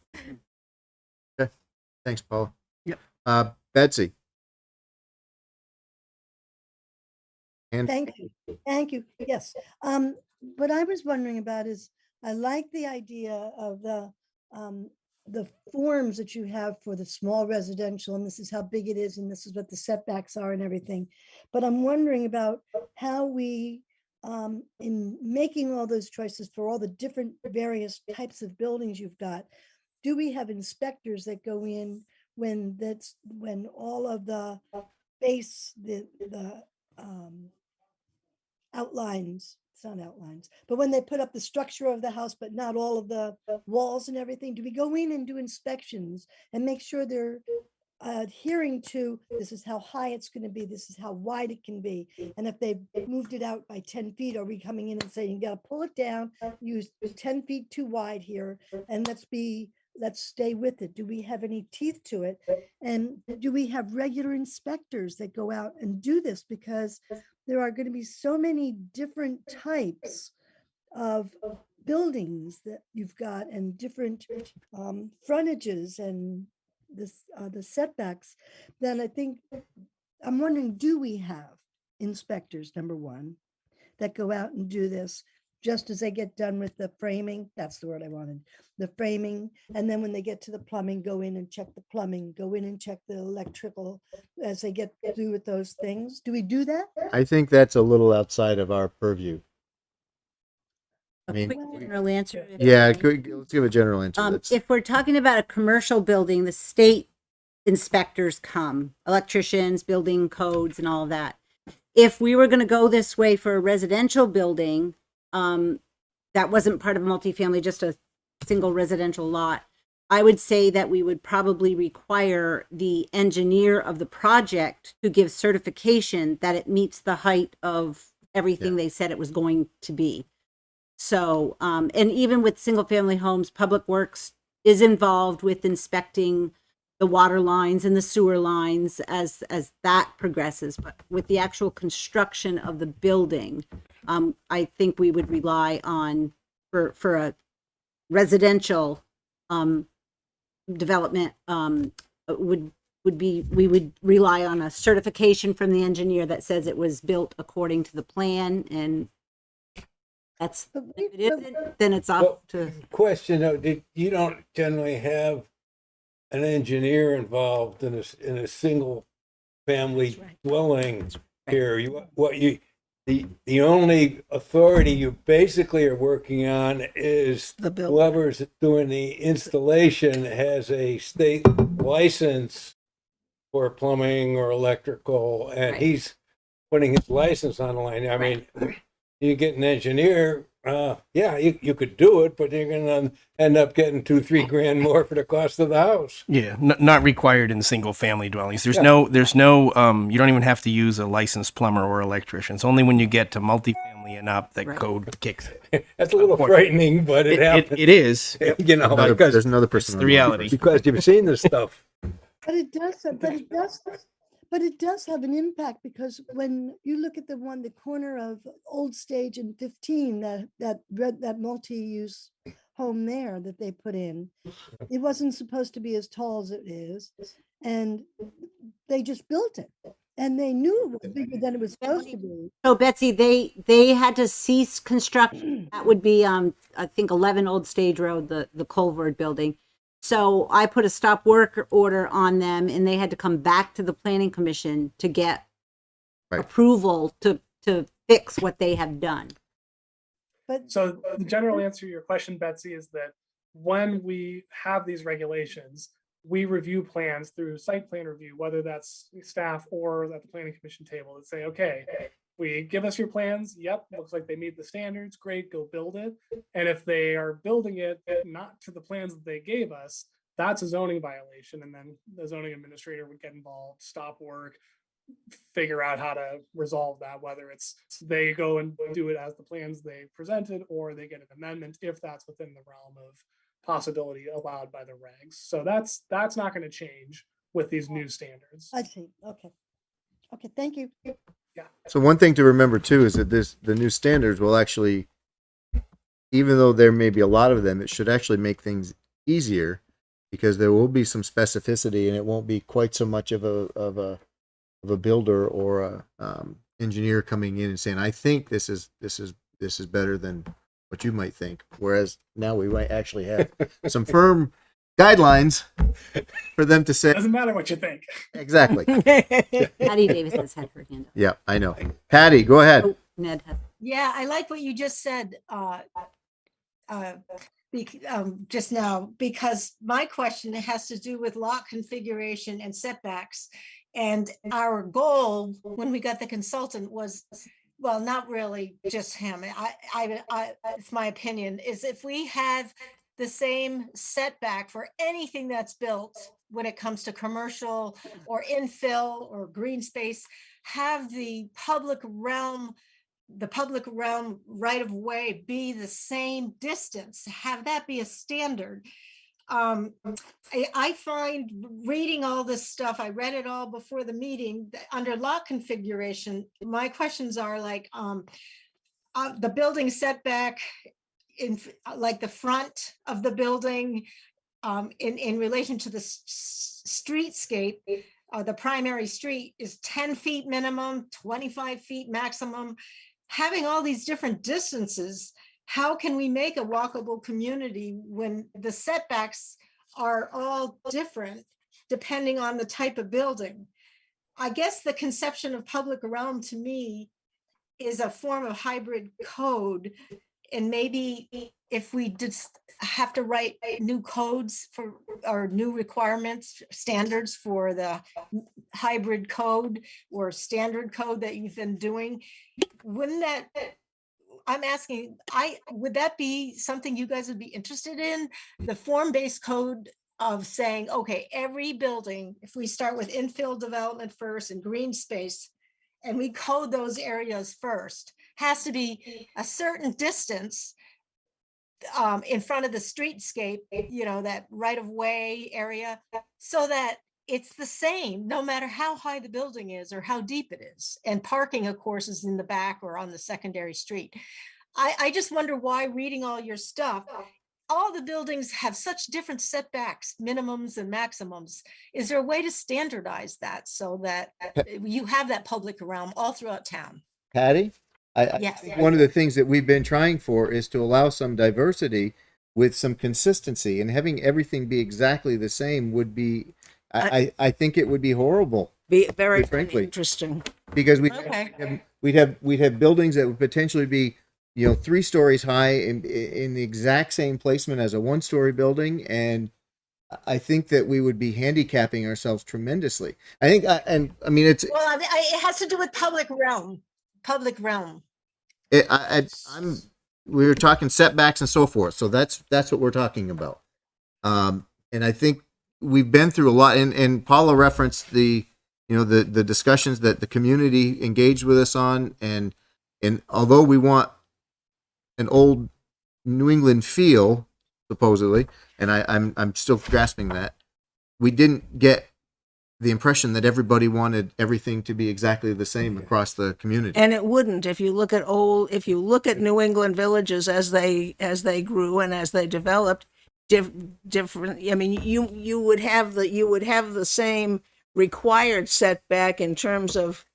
Thanks, Paul. Yep. Betsy. And Thank you. Thank you. Yes. What I was wondering about is I like the idea of the forms that you have for the small residential, and this is how big it is, and this is what the setbacks are and everything. But I'm wondering about how we, in making all those choices for all the different various types of buildings you've got, do we have inspectors that go in when all of the base, the outlines, it's not outlines, but when they put up the structure of the house, but not all of the walls and everything, do we go in and do inspections and make sure they're adhering to, this is how high it's going to be, this is how wide it can be, and if they've moved it out by 10 feet, are we coming in and saying, you got to pull it down, use 10 feet too wide here, and let's stay with it? Do we have any teeth to it? And do we have regular inspectors that go out and do this? Because there are going to be so many different types of buildings that you've got, and different frontages and the setbacks. Then I think, I'm wondering, do we have inspectors, number one, that go out and do this just as they get done with the framing? That's the word I wanted. The framing. And then when they get to the plumbing, go in and check the plumbing, go in and check the electrical as they get through with those things. Do we do that? I think that's a little outside of our purview. I A mean, quick general answer. if yeah, I may. let's give a general answer. If we're talking about a commercial building, the state inspectors come, electricians, building codes, and all of that. If we were going to go this way for a residential building, that wasn't part of multifamily, just a single residential lot, I would say that we would probably require the engineer of the project to give certification that it meets the height of everything they said it was going to be. So, and even with single family homes, Public Works is involved with inspecting the water lines and the sewer lines as that progresses. But with the actual construction of the building, I think we would rely on, for a residential development, we would rely on a certification from the engineer that says it was built according to the plan, and that's, if it isn't, then it's off to. Question though, you don't generally have an engineer involved in a single family dwelling here. The only authority you basically are working on is The builder. whoever's doing the installation has a state license for plumbing or electrical, and Right. he's putting his license on the line. I mean, you get an engineer, you could do it, but you're going to end up getting $2-3 grand more for the cost of the house. Yeah, not required in single family dwellings. There's Yeah. no, you don't even have to use a licensed plumber or electrician. It's only when you get to multifamily and up that Right. code kicks in. That's a little frightening, but it happens. It is. You know, because there's another person. It's the reality. because you've seen this stuff. But it does have an impact, because when you look at the corner of Old Stage and 15, that multi-use home there that they put in, it wasn't supposed to be as tall as it is, and they just built it, and they knew it was bigger than it was supposed to be. So Betsy, they had to cease construction. That would be, I think 11 Old Stage Road, the Colvard building. So I put a stop work order on them, and they had to come back to the planning commission to get approval to fix what they have done. But So the general answer to your question, Betsy, is that when we have these regulations, we review plans through site plan review, whether that's staff or at the planning commission table, that say, okay, we give us your plans. Yep, looks like they meet the standards. Great, go build it. And if they are building it not to the plans that they gave us, that's a zoning violation. And then the zoning administrator would get involved, stop work, figure out how to resolve that, whether it's they go and do it as the plans they presented, or they get an amendment if that's within the realm of possibility allowed by the regs. So that's not going to change with these new standards. I see. Okay. Okay, thank you. So one thing to remember too is that the new standards will actually, even though there may be a lot of them, it should actually make things easier because there will be some specificity and it won't be quite so much of a builder or a engineer coming in and saying, I think this is better than what you might think. Whereas now we might actually have some firm guidelines for them to say. Doesn't matter what you think. Exactly. Patty Davis has had her hand up. Yeah, I know. Patty, go ahead. Oh, Ned has. Yeah, I like what you just said just now, because my question has to do with lot configuration and setbacks. And our goal when we got the consultant was, well, not really just him. It's my opinion, is if we have the same setback for anything that's built when it comes to commercial or infill or green space, have the public realm right of way be the same distance, have that be a standard. I find reading all this stuff, I read it all before the meeting, under lot configuration, my questions are like, the building setback in like the front of the building, in relation to the streetscape, the primary street is 10 feet minimum, 25 feet maximum. Having all these different distances, how can we make a walkable community when the setbacks are all different depending on the type of building? I guess the conception of public realm to me is a form of hybrid code. And maybe if we did have to write new codes for, or new requirements, standards for the hybrid code or standard code that you've been doing, wouldn't that, I'm asking, would that be something you guys would be interested in? The form-based code of saying, okay, every building, if we start with infill development first and green space, and we code those areas first, has to be a certain distance in front of the streetscape, that right of way area, so that it's the same, no matter how high the building is or how deep it is. And parking, of course, is in the back or on the secondary street. I just wonder why, reading all your stuff, all the buildings have such different setbacks, minimums and maximums. Is there a way to standardize that so that you have that public realm all throughout town? Patty? I Yes. think one of the things that we've been trying for is to allow some diversity with some consistency, and having everything be exactly the same would be, I think it would be horrible. Be very frankly. interesting. Because Okay. we'd have buildings that would potentially be 3 stories high in the exact same placement as a 1-story building, and I think that we would be handicapping ourselves tremendously. I think, it's. Well, it has to do with public realm. Public realm. We were talking setbacks and so forth, so that's what we're talking about. And I think we've been through a lot. And Paula referenced the discussions that the community engaged with us on, and although we want an old New England feel, supposedly, and I'm still grasping that, we didn't get the impression that everybody wanted everything to be exactly the same across the community. And it wouldn't. If you look at New England villages as they grew and as they developed, different. I mean, you would have the same required setback in terms of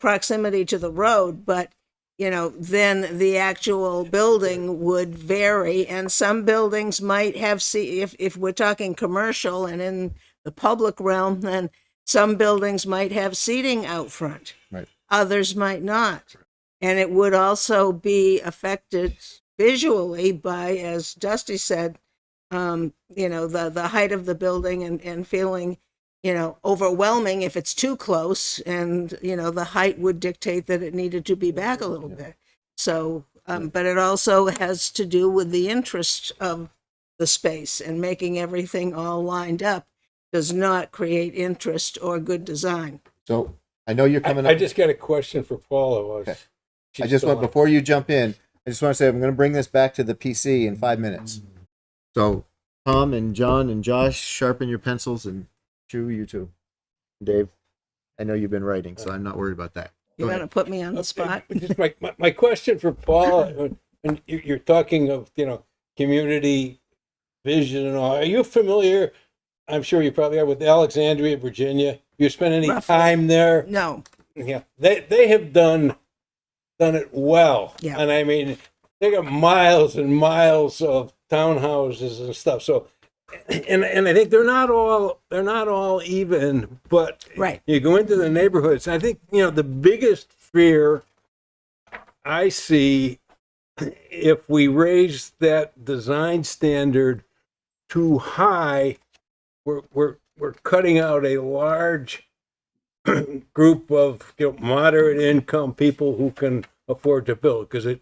proximity to the road, but then the actual building would vary, and some buildings might have if we're talking commercial and in the public realm, then some buildings might have seating out front. Right. Others might not. And it would also be affected visually by, as Dusty said, the height of the building and feeling, overwhelming if it's too close, and, the height would dictate that it needed to be back a little bit. So, but it also has to do with the interest of the space, and making everything all lined up does not create interest or good design. So I know you're coming up. I just got a question for Paula. Okay. I just want, before you jump in, I just want to say I'm going to bring this back to the PC in 5 minutes. So Tom and John and Josh, sharpen your pencils, and Chew, you too. Dave, I know you've been writing, so I'm not worried about that. You're Go going to put me on the spot. Just my question for Paul, when you're talking of, community vision and all, are you familiar? I'm sure you probably are with Alexandria, Virginia. You spent any Roughly. time there? No. Yeah, they have done it well. Yeah. And I mean, they got miles and miles of townhouses and stuff. So, and I think they're not all even, but Right. you go into the neighborhoods. I think, the biggest fear I see, if we raise that design standard too high, we're cutting out a large group of moderate income people who can afford to build, because the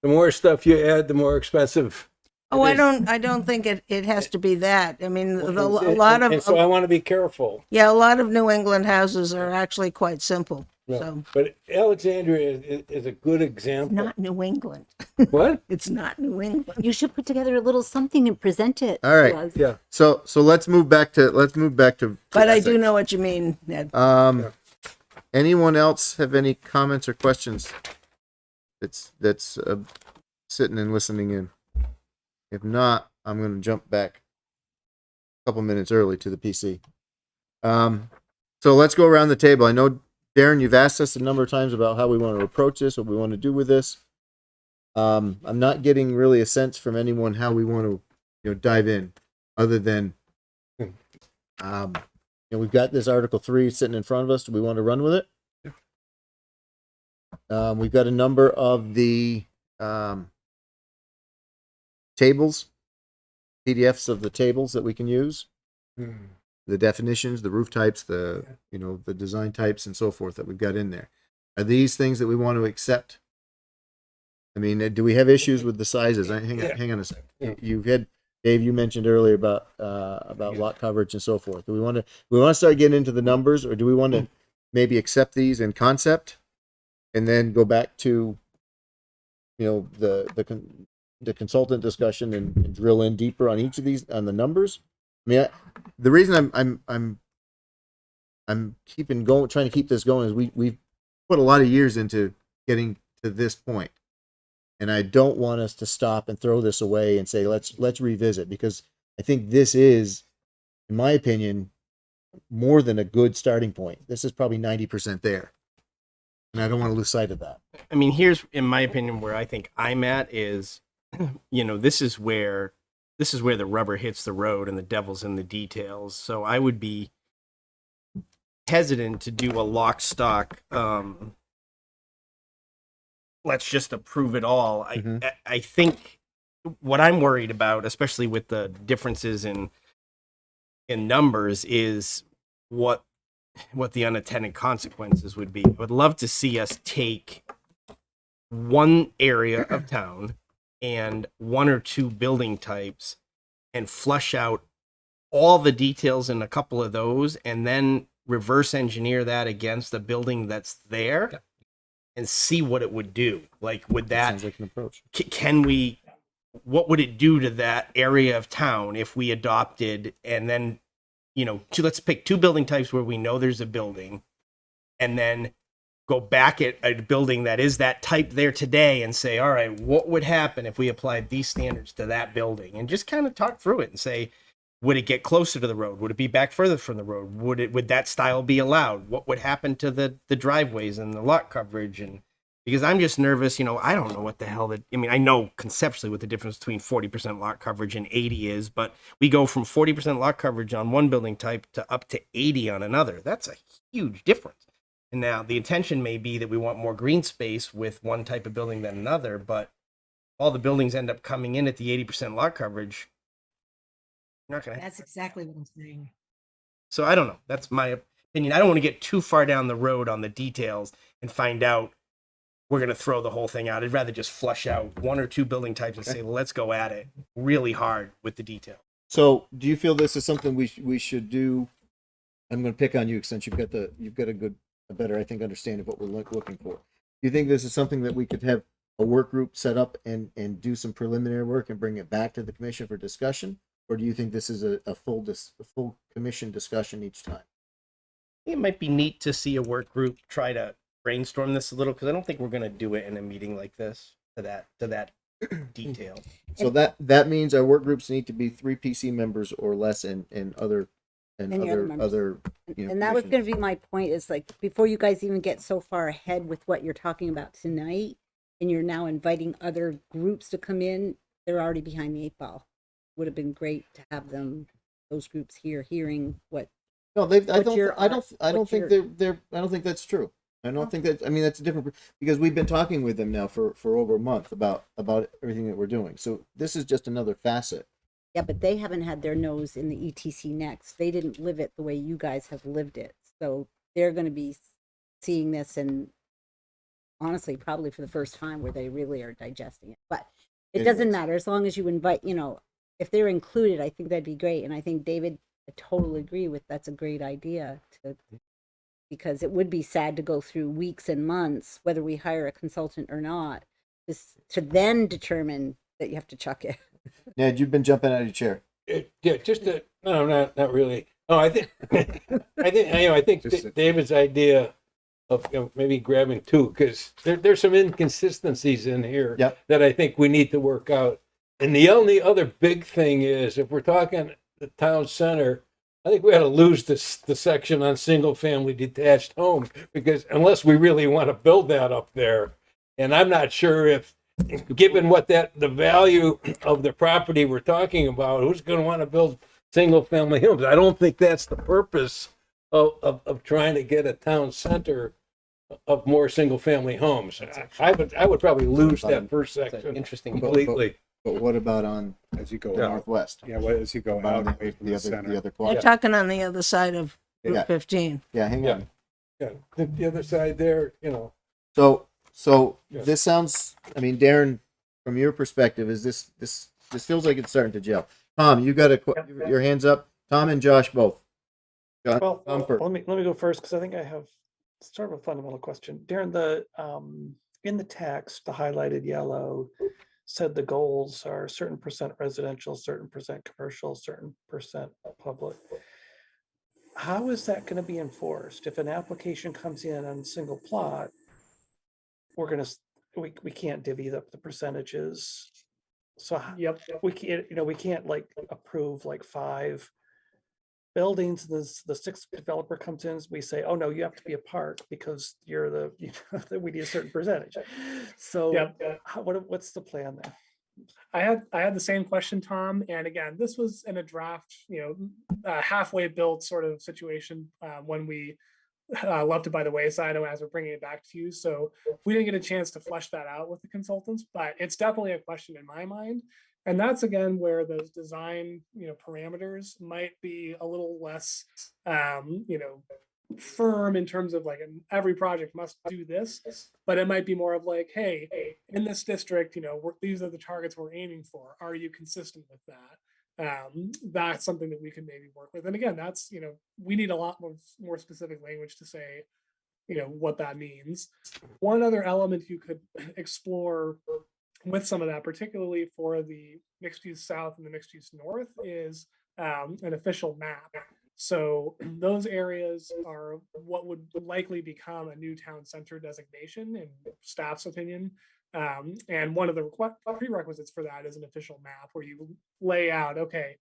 more stuff you add, the more expensive. Oh, I don't think it has to be that. I mean, a lot And of, so I want to be careful. yeah, a lot of New England houses are actually quite simple. Yeah. So But Alexandria is a good example. not New England. What? It's not New England. You should put together a little something and present it. All right. to us. Yeah. So let's move back to But I do Essex. know what you mean, Ned. Anyone else have any comments or questions? That's sitting and listening in. If not, I'm going to jump back a couple minutes early to the PC. So let's go around the table. I know, Darren, you've asked us a number of times about how we want to approach this, what we want to do with this. I'm not getting really a sense from anyone how we want to, dive in, other than, we've got this Article 3 sitting in front of us. Do we want to run with it? We've got a number of the tables, PDFs of the tables that we can use, the definitions, the roof types, the design types, and so forth that we've got in there. Are these things that we want to accept? I mean, do we have issues with the sizes? Hang on a second. You've had Dave. You mentioned earlier about lot coverage and so forth. Do we want to start getting into the numbers, or do we want to maybe accept these in concept, and then go back to the consultant discussion and drill in deeper on each of these on the numbers? I mean, the reason I'm trying to keep this going is we've put a lot of years into getting to this point, and I don't want us to stop and throw this away and say let's revisit, because I think this is, in my opinion, more than a good starting point. This is probably 90% there, and I don't want to lose sight of that. I mean, here's, in my opinion, where I think I'm at is, this is where the rubber hits the road and the devil's in the details. So I would be hesitant to do a lock stock. Let's just approve it all. I think what I'm worried about, especially with the differences in numbers, is what the unintended consequences would be. I would love to see us take one area of town and one or two building types and flush out all the details in a couple of those, and then reverse engineer that against the building that's there and see what it would do. Like, would that sounds like an approach. What would it do to that area of town if we adopted, and then, let's pick two building types where we know there's a building, and then go back at a building that is that type there today and say, all right, what would happen if we applied these standards to that building? And just kind of talk through it and say, would it get closer to the road? Would it be back further from the road? Would that style be allowed? What would happen to the driveways and the lot coverage? And because I'm just nervous, I don't know what the hell I know conceptually what the difference between 40% lot coverage and 80 is, but we go from 40% lot coverage on one building type to up to 80 on another. That's a huge difference. And now the intention may be that we want more green space with one type of building than another, but all the buildings end up coming in at the 80% lot coverage. You're not gonna. That's exactly what I'm saying. So I don't know. That's my opinion. I don't want to get too far down the road on the details and find out we're going to throw the whole thing out. I'd rather just flush out one or two building types and say, let's go at it really hard with the detail. So, do you feel this is something we should do? I'm going to pick on you since you've got a better, I think, understanding of what we're looking for. Do you think this is something that we could have a work group set up and do some preliminary work and bring it back to the commission for discussion? Or do you think this is a full commission discussion each time? It might be neat to see a work group try to brainstorm this a little because I don't think we're going to do it in a meeting like this to that detail. So that means our work groups need to be 3 PC members or less, and other Any other members. other And that was going commissions. to be my point, is like, before you guys even get so far ahead with what you're talking about tonight, and you're now inviting other groups to come in, they're already behind the 8 ball. Would have been great to have those groups here hearing what. No, I don't think that's true. I don't Oh. think that. I mean, that's a different, because we've been talking with them now for over a month about everything that we're doing. So this is just another facet. Yeah, but they haven't had their nose in the ETC next. They didn't live it the way you guys have lived it. So they're going to be seeing this, and honestly, probably for the first time, where they really are digesting it. But it doesn't matter as long as you invite, if they're included, I think that'd be great. And I think David, I totally agree with, that's a great idea because it would be sad to go through weeks and months, whether we hire a consultant or not, to then determine that you have to chuck it. Ned, you've been jumping out of your chair. Yeah, no, not really. Oh, I think, I think David's idea of maybe grabbing 2, because there's some inconsistencies in here that I think we need to work out. And the only other big thing is, if we're talking the town center, I think we ought to lose the section on single family detached homes, because unless we really want to build that up there, and I'm not sure if, given what the value of the property we're talking about, who's going to want to build single family homes? I don't think that's the purpose of trying to get a town center of more single family homes. I would probably lose that first section Interesting. completely. But what about on As you go northwest? Yeah, what as you go out away from the center? The other They're quadrant? talking on the other side of Route Yeah. 15. Yeah, hang on. Yeah, the other side there, So Yes. this sounds. I mean, Darren, from your perspective, is this feels like it's starting to gel? Tom, you got your hands up. Tom and Josh both. Well, Tom first. let me go first, because I think I have sort of a fundamental question. Darren, in the text, the highlighted yellow said the goals are certain percent residential, certain percent commercial, certain percent public. How is that going to be enforced? If an application comes in on a single plot, we can't divvy up the percentages. So we can't like approve like 5 buildings. The 6th developer comes in, we say, oh no, you have to be a park because you're we need a certain percentage. So what's the plan there? I had the same question, Tom. And again, this was in a draft, halfway built sort of situation when we left it by the wayside as we're bringing it back to you. So we didn't get a chance to flesh that out with the consultants, but it's definitely a question in my mind. And that's again where those design, parameters might be a little less, firm in terms of like every project must do this, but it might be more of like, hey, in this district, these are the targets we're aiming for. Are you consistent with that? That's something that we can maybe work with. And again, that's, we need a lot more specific language to say, what that means. One other element you could explore with some of that, particularly for the mixed use south and the mixed use north, is an official map. So those areas are what would likely become a new town center designation in staff's opinion. And one of the prerequisites for that is an official map where you lay out, okay,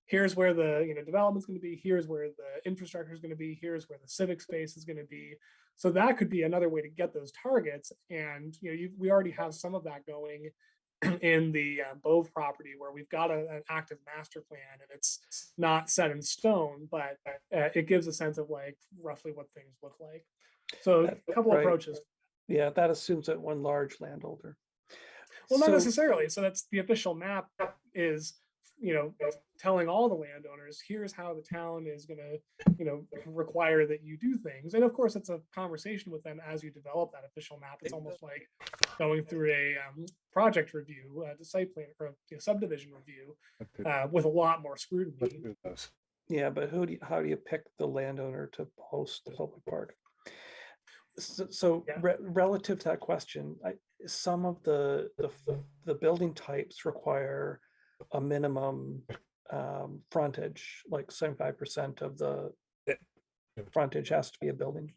here's where the development's going to be, here's where the infrastructure is going to be, here's where the civic space is going to be. So that could be another way to get those targets. And we already have some of that going in the Bove property, where we've got an active master plan, and it's not set in stone, but it gives a sense of like roughly what things look like. So a couple approaches. Yeah, that assumes that one large landholder. Well, not necessarily. So that's the official map is, telling all the landowners, here's how the town is going to, require that you do things. And of course, it's a conversation with them as you develop that official map. It's almost like going through a project review, the site plan or subdivision review with a lot more scrutiny. Yeah, but how do you pick the landowner to host the public park? So relative to that question, some of the building types require a minimum frontage, like 75% of the frontage has to be a building.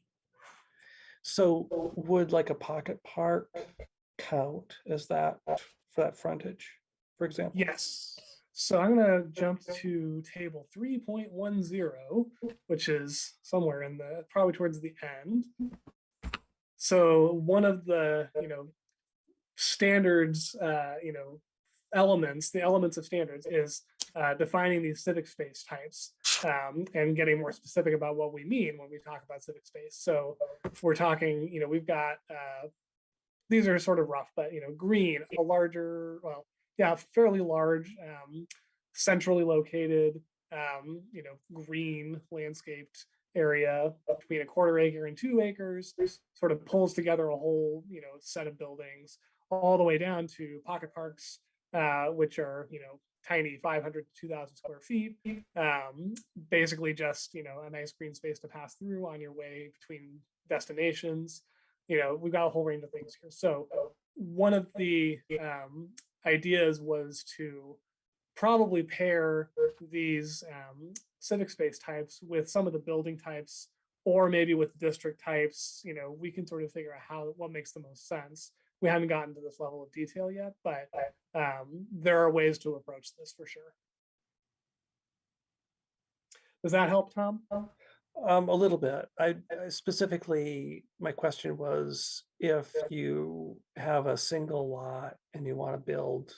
So would like a pocket park count as that for that frontage, for example? Yes. So I'm going to jump to table 3.10, which is somewhere in the, probably towards the end. So one of the, standards, elements, the elements of standards is defining these civic space types and getting more specific about what we mean when we talk about civic space. So we're talking, we've got, these are sort of rough, but, green, a larger, well, yeah, fairly large, centrally located, green landscaped area between 1/4 acre and 2 acres, sort of pulls together a whole, set of buildings, all the way down to pocket parks, which are, tiny 500 to 2,000 square feet. Basically just, a nice green space to pass through on your way between destinations. We've got a whole range of things here. So one of the ideas was to probably pair these civic space types with some of the building types, or maybe with district types. We can sort of figure out what makes the most sense. We haven't gotten to this level of detail yet, but there are ways to approach this for sure. Does that help, Tom? A little bit. I specifically, my question was if you have a single lot and you want to build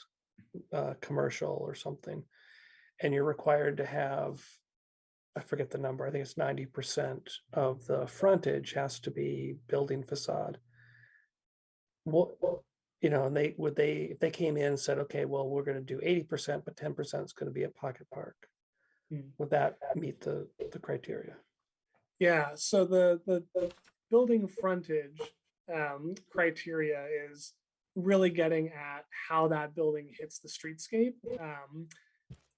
commercial or something, and you're required to have, I forget the number, I think it's 90% of the frontage has to be building facade. What, and if they came in and said, okay, well, we're going to do 80%, but 10% is going to be a pocket park. Would that meet the criteria? Yeah, so the building frontage criteria is really getting at how that building hits the streetscape,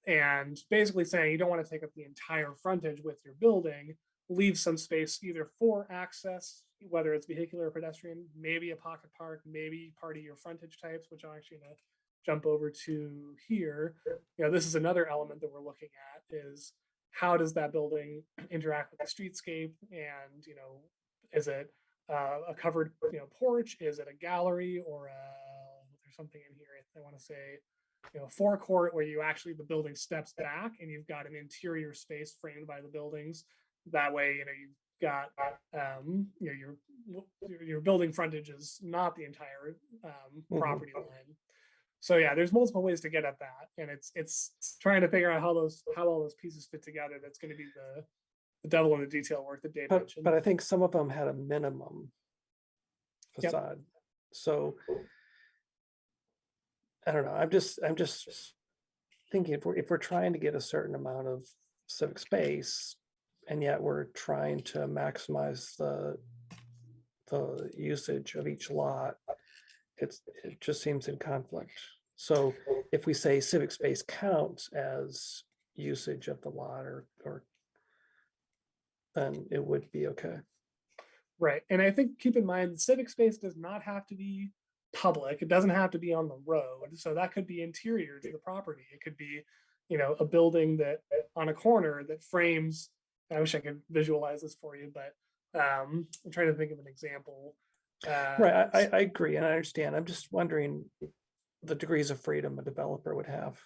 and basically saying you don't want to take up the entire frontage with your building, leave some space either for access, whether it's vehicular or pedestrian, maybe a pocket park, maybe part of your frontage types, which I'm actually going to jump over to here. This is another element that we're looking at, is how does that building interact with the streetscape? And, is it a covered, porch? Is it a gallery, or there's something in here I want to say, forecourt, where you actually, the building steps back and you've got an interior space framed by the buildings. That way, you've got, your building frontage is not the entire property line. So yeah, there's multiple ways to get at that, and it's trying to figure out how all those pieces fit together. That's going to be the devil in the detail work that Dave mentioned. But I think some of them had a minimum facade. Yep. So I don't know. I'm just thinking if we're trying to get a certain amount of civic space, and yet we're trying to maximize the usage of each lot, it just seems in conflict. So if we say civic space counts as usage of the lot, or then it would be okay. Right. And I think, keep in mind, civic space does not have to be public. It doesn't have to be on the road. So that could be interior to the property. It could be, a building that on a corner that frames. I wish I could visualize this for you, but I'm trying to think of an example. Right. I agree and I understand. I'm just wondering the degrees of freedom a developer would have.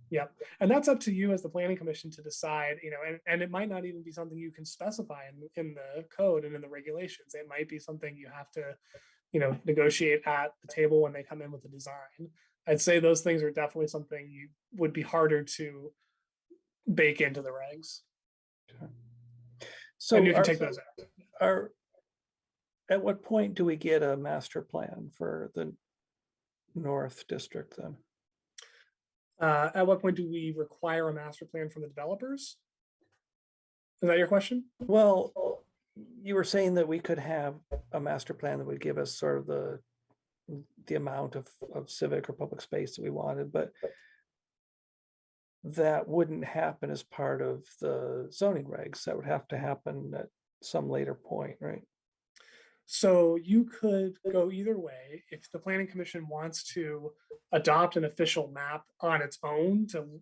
Yep. And that's up to you as the planning commission to decide, and it might not even be something you can specify in the code and in the regulations. It might be something you have to, negotiate at the table when they come in with the design. I'd say those things are definitely something you would be harder to bake into the regs. Okay. So and you can take those out. At what point do we get a master plan for the North District then? At what point do we require a master plan from the developers? Is that your question? Well, you were saying that we could have a master plan that would give us sort of the amount of civic or public space that we wanted, but that wouldn't happen as part of the zoning regs. That would have to happen at some later point, right? So you could go either way. If the planning commission wants to adopt an official map on its own to,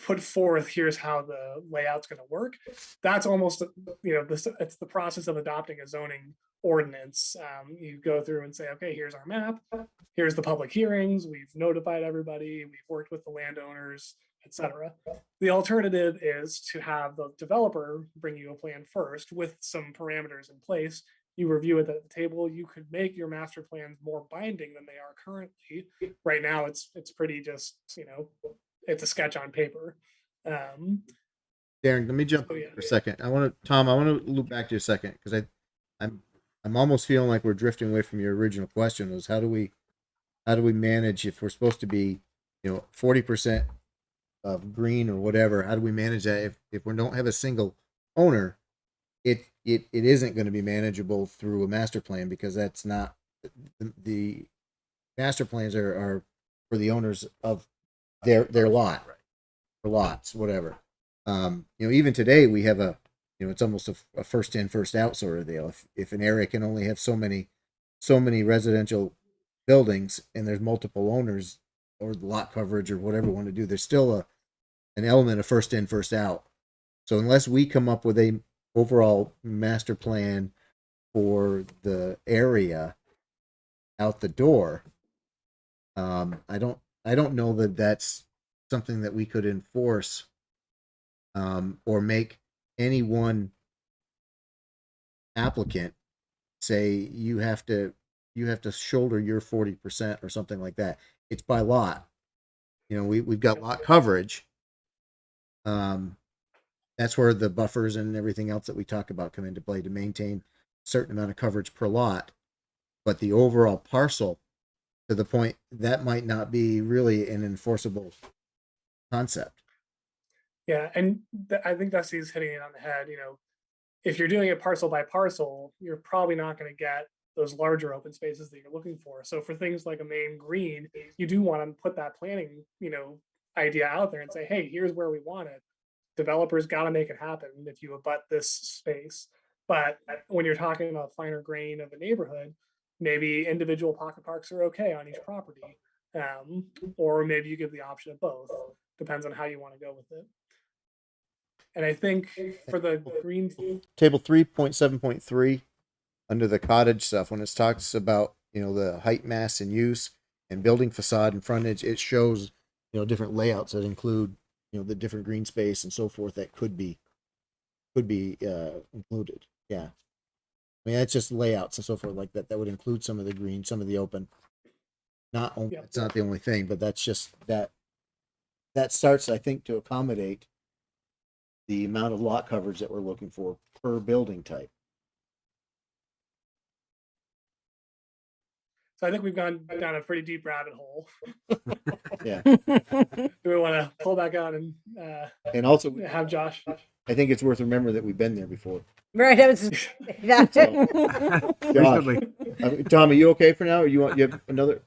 put forth, here's how the layout's going to work. That's almost, it's the process of adopting a zoning ordinance. You go through and say, okay, here's our map, here's the public hearings, we've notified everybody, we've worked with the landowners, etc. The alternative is to have the developer bring you a plan first with some parameters in place. You review it at the table. You could make your master plans more binding than they are currently. Right now, it's pretty just, it's a sketch on paper. Darren, let me jump So, yeah. for a second. I want to loop back to you a second because I'm almost feeling like we're drifting away from your original question. Was how do we manage if we're supposed to be 40% of green or whatever? How do we manage that if we don't have a single owner? It isn't going to be manageable through a master plan because that's not the master plans are for the owners of their lot, or lots, whatever. Even today we have it's almost a first in, first out sort of deal. If an area can only have so many residential buildings and there's multiple owners or lot coverage or whatever we want to do, there's still an element of first in, first out. So unless we come up with a overall master plan for the area out the door, I don't know that that's something that we could enforce, or make any one applicant say you have to shoulder your 40% or something like that. It's by lot. We've got lot coverage. That's where the buffers and everything else that we talk about come into play to maintain a certain amount of coverage per lot. But the overall parcel, to the point, that might not be really an enforceable concept. Yeah, and I think Dusty's hitting it on the head. If you're doing it parcel by parcel, you're probably not going to get those larger open spaces that you're looking for. So for things like a main green, you do want to put that planning, idea out there and say, hey, here's where we want it. Developers got to make it happen if you abut this space. But when you're talking about finer grain of a neighborhood, maybe individual pocket parks are okay on each property. Or maybe you give the option of both. Depends on how you want to go with it. And I think for the green table 3.7.3 under the cottage stuff, when it talks about the height, mass, and use and building facade and frontage, it shows different layouts that include the different green space and so forth that could be included. Yeah, I mean that's just layouts and so forth like that. That would include some of the green, some of the open. It's not the only thing, but that's just that starts, I think, to accommodate the amount of lot coverage that we're looking for per building type. So I think we've gone down a pretty deep rabbit hole. Yeah. Do we want to pull back out and also have Josh? I think it's worth remembering that we've been there before. Right. I was that. Josh, Tom, are you okay for now? Or you have another?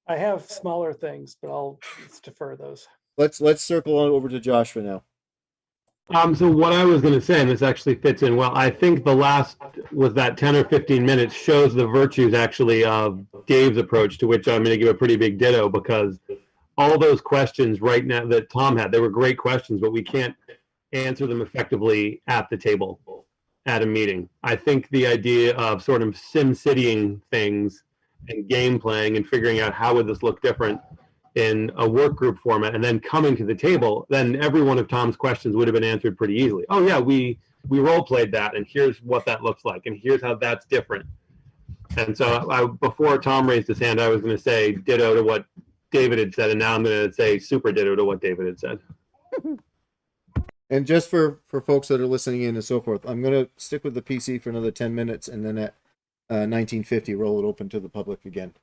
I have smaller things, but let's defer those. Let's circle on over to Josh for now. So what I was going to say, and this actually fits in well, I think the last was that 10 or 15 minutes shows the virtues actually of Dave's approach, to which I'm going to give a pretty big ditto, because all those questions right now that Tom had, they were great questions, but we can't answer them effectively at the table at a meeting. I think the idea of sort of sim-citying things and game playing and figuring out how would this look different in a work group format and then coming to the table, then every one of Tom's questions would have been answered pretty easily. Oh yeah, we role played that, and here's what that looks like, and here's how that's different. And so before Tom raised his hand, I was going to say ditto to what David had said, and now I'm going to say super ditto to what David had said. And just for folks that are listening in and so forth, I'm going to stick with the PC for another 10 minutes, and then at 1950, roll it open to the public again.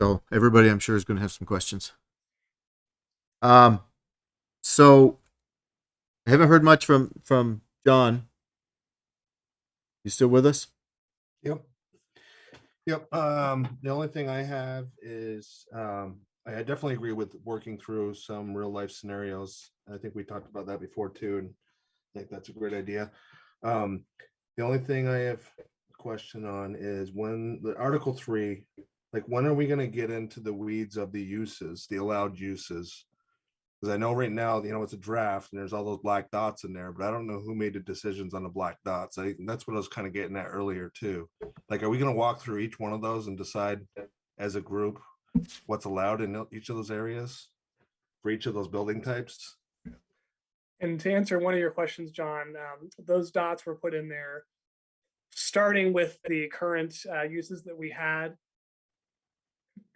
So everybody, I'm sure, is going to have some questions. So I haven't heard much from John. You still with us? Yep. The only thing I have is I definitely agree with working through some real life scenarios. I think we talked about that before too, and I think that's a great idea. The only thing I have a question on is when the Article 3 like when are we going to get into the weeds of the uses, the allowed uses? Because I know right now, it's a draft and there's all those black dots in there, but I don't know who made the decisions on the black dots. That's what I was kind of getting at earlier too. Like, are we going to walk through each one of those and decide as a group what's allowed in each of those areas for each of those building types? And to answer one of your questions, John, those dots were put in there starting with the current uses that we had.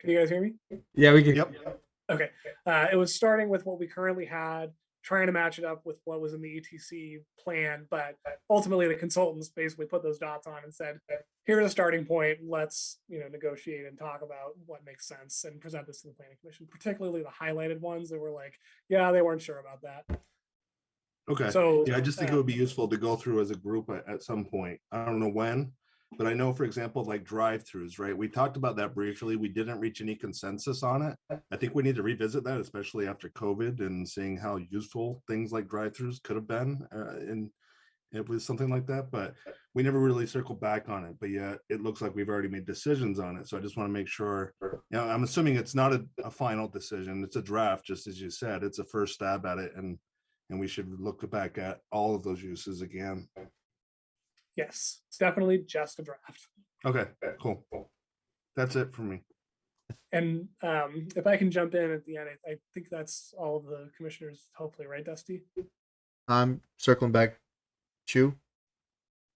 Can you guys hear me? Yeah, we can. Yep. Okay. It was starting with what we currently had, trying to match it up with what was in the ETC plan. But ultimately, the consultants basically put those dots on and said, here's a starting point. Let's, negotiate and talk about what makes sense and present this to the planning commission, particularly the highlighted ones that were like, yeah, they weren't sure about that. Okay. So yeah, I just think it would be useful to go through as a group at some point. I don't know when, but I know, for example, like drive-throughs, right? We talked about that briefly. We didn't reach any consensus on it. I think we need to revisit that, especially after COVID and seeing how useful things like drive-throughs could have been in it was something like that. But we never really circled back on it. But yet it looks like we've already made decisions on it. So I just want to make sure, I'm assuming it's not a final decision. It's a draft, just as you said. It's a first stab at it. And we should look back at all of those uses again. yes, it's definitely just a draft. Okay, cool. That's it for me. And if I can jump in at the end, I think that's all of the commissioners, hopefully, right, Dusty? I'm circling back. Chu?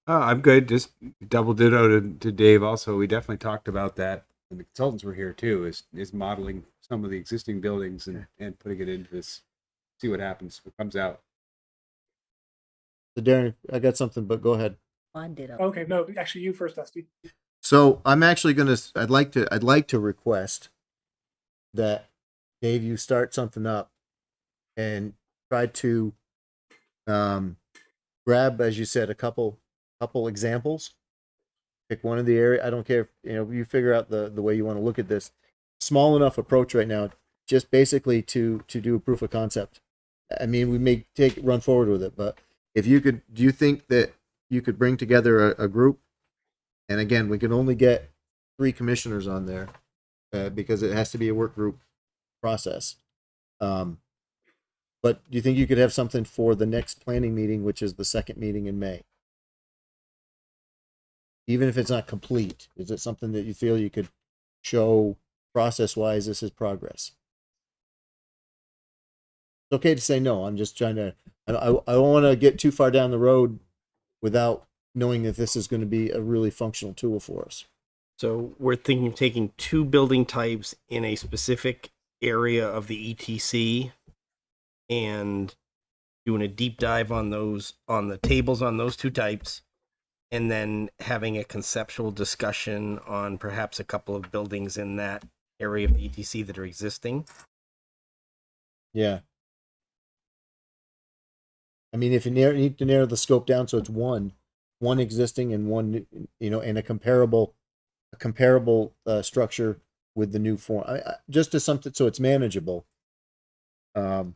I'm good. Just double ditto to Dave. Also, we definitely talked about that, and the consultants were here too. Is modeling some of the existing buildings and putting it into this. See what happens. What comes out. So Darren, I got something, but go ahead. Okay, no, actually, you first, Dusty. So I'm actually I'd like to request that Dave, you start something up and try to grab, as you said, a couple examples. Pick one of the area. I don't care if you figure out the way you want to look at this. Small enough approach right now, just basically to do a proof of concept. I mean, we may run forward with it, but if you could, do you think that you could bring together a group? And again, we can only get 3 commissioners on there because it has to be a work group process. But do you think you could have something for the next planning meeting, which is the second meeting in May? Even if it's not complete, is it something that you feel you could show process-wise this is progress? It's okay to say no. I'm just trying to, I don't want to get too far down the road without knowing if this is going to be a really functional tool for us. So we're thinking of taking 2 building types in a specific area of the ETC and doing a deep dive on those, on the tables on those 2 types, and then having a conceptual discussion on perhaps a couple of buildings in that area of the ETC that are existing. Yeah. I mean, if you need to narrow the scope down so it's one existing and one, and a comparable structure with the new form, just to something so it's manageable. Did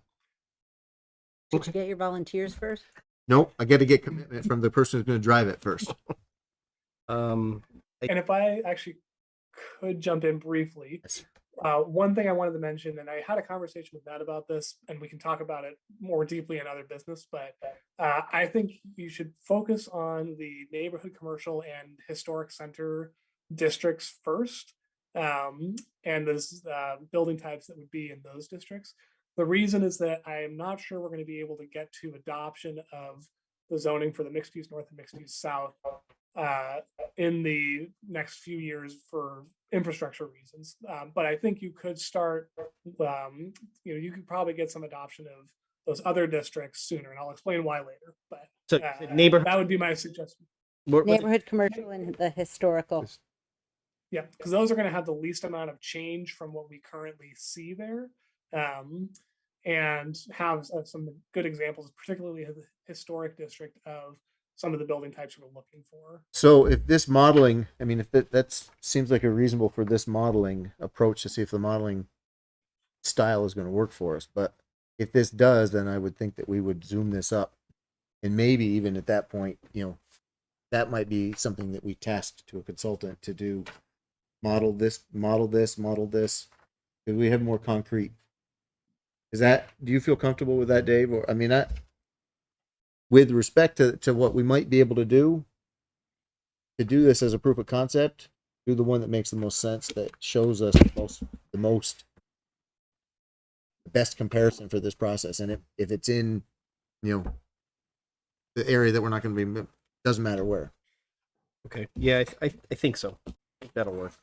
you get your volunteers first? Nope, I got to get commitment from the person who's going to drive it first. And if I actually could jump in briefly, one thing I wanted to mention, and I had a conversation with Matt about this, and we can talk about it more deeply in other business, but I think you should focus on the neighborhood, commercial, and historic center districts first, and those building types that would be in those districts. The reason is that I am not sure we're going to be able to get to adoption of the zoning for the mixed use north and mixed use south in the next few years for infrastructure reasons. But I think you could start, you could probably get some adoption of those other districts sooner, and I'll explain why later. But So neighborhood, that would be my suggestion. Neighborhood, commercial, and the historical. Yeah, because those are going to have the least amount of change from what we currently see there. And have some good examples, particularly the historic district, of some of the building types we're looking for. So if this modeling, I mean, if that seems like a reasonable for this modeling approach to see if the modeling style is going to work for us. But if this does, then I would think that we would zoom this up, and maybe even at that point, that might be something that we tasked to a consultant to do model this, model this, model this. Could we have more concrete? Do you feel comfortable with that, Dave? Or, I mean, with respect to what we might be able to do this as a proof of concept, do the one that makes the most sense, that shows us the best comparison for this process. And if it's in, the area that we're not going to be, doesn't matter where. Okay. Yeah, I think so. I think that'll work.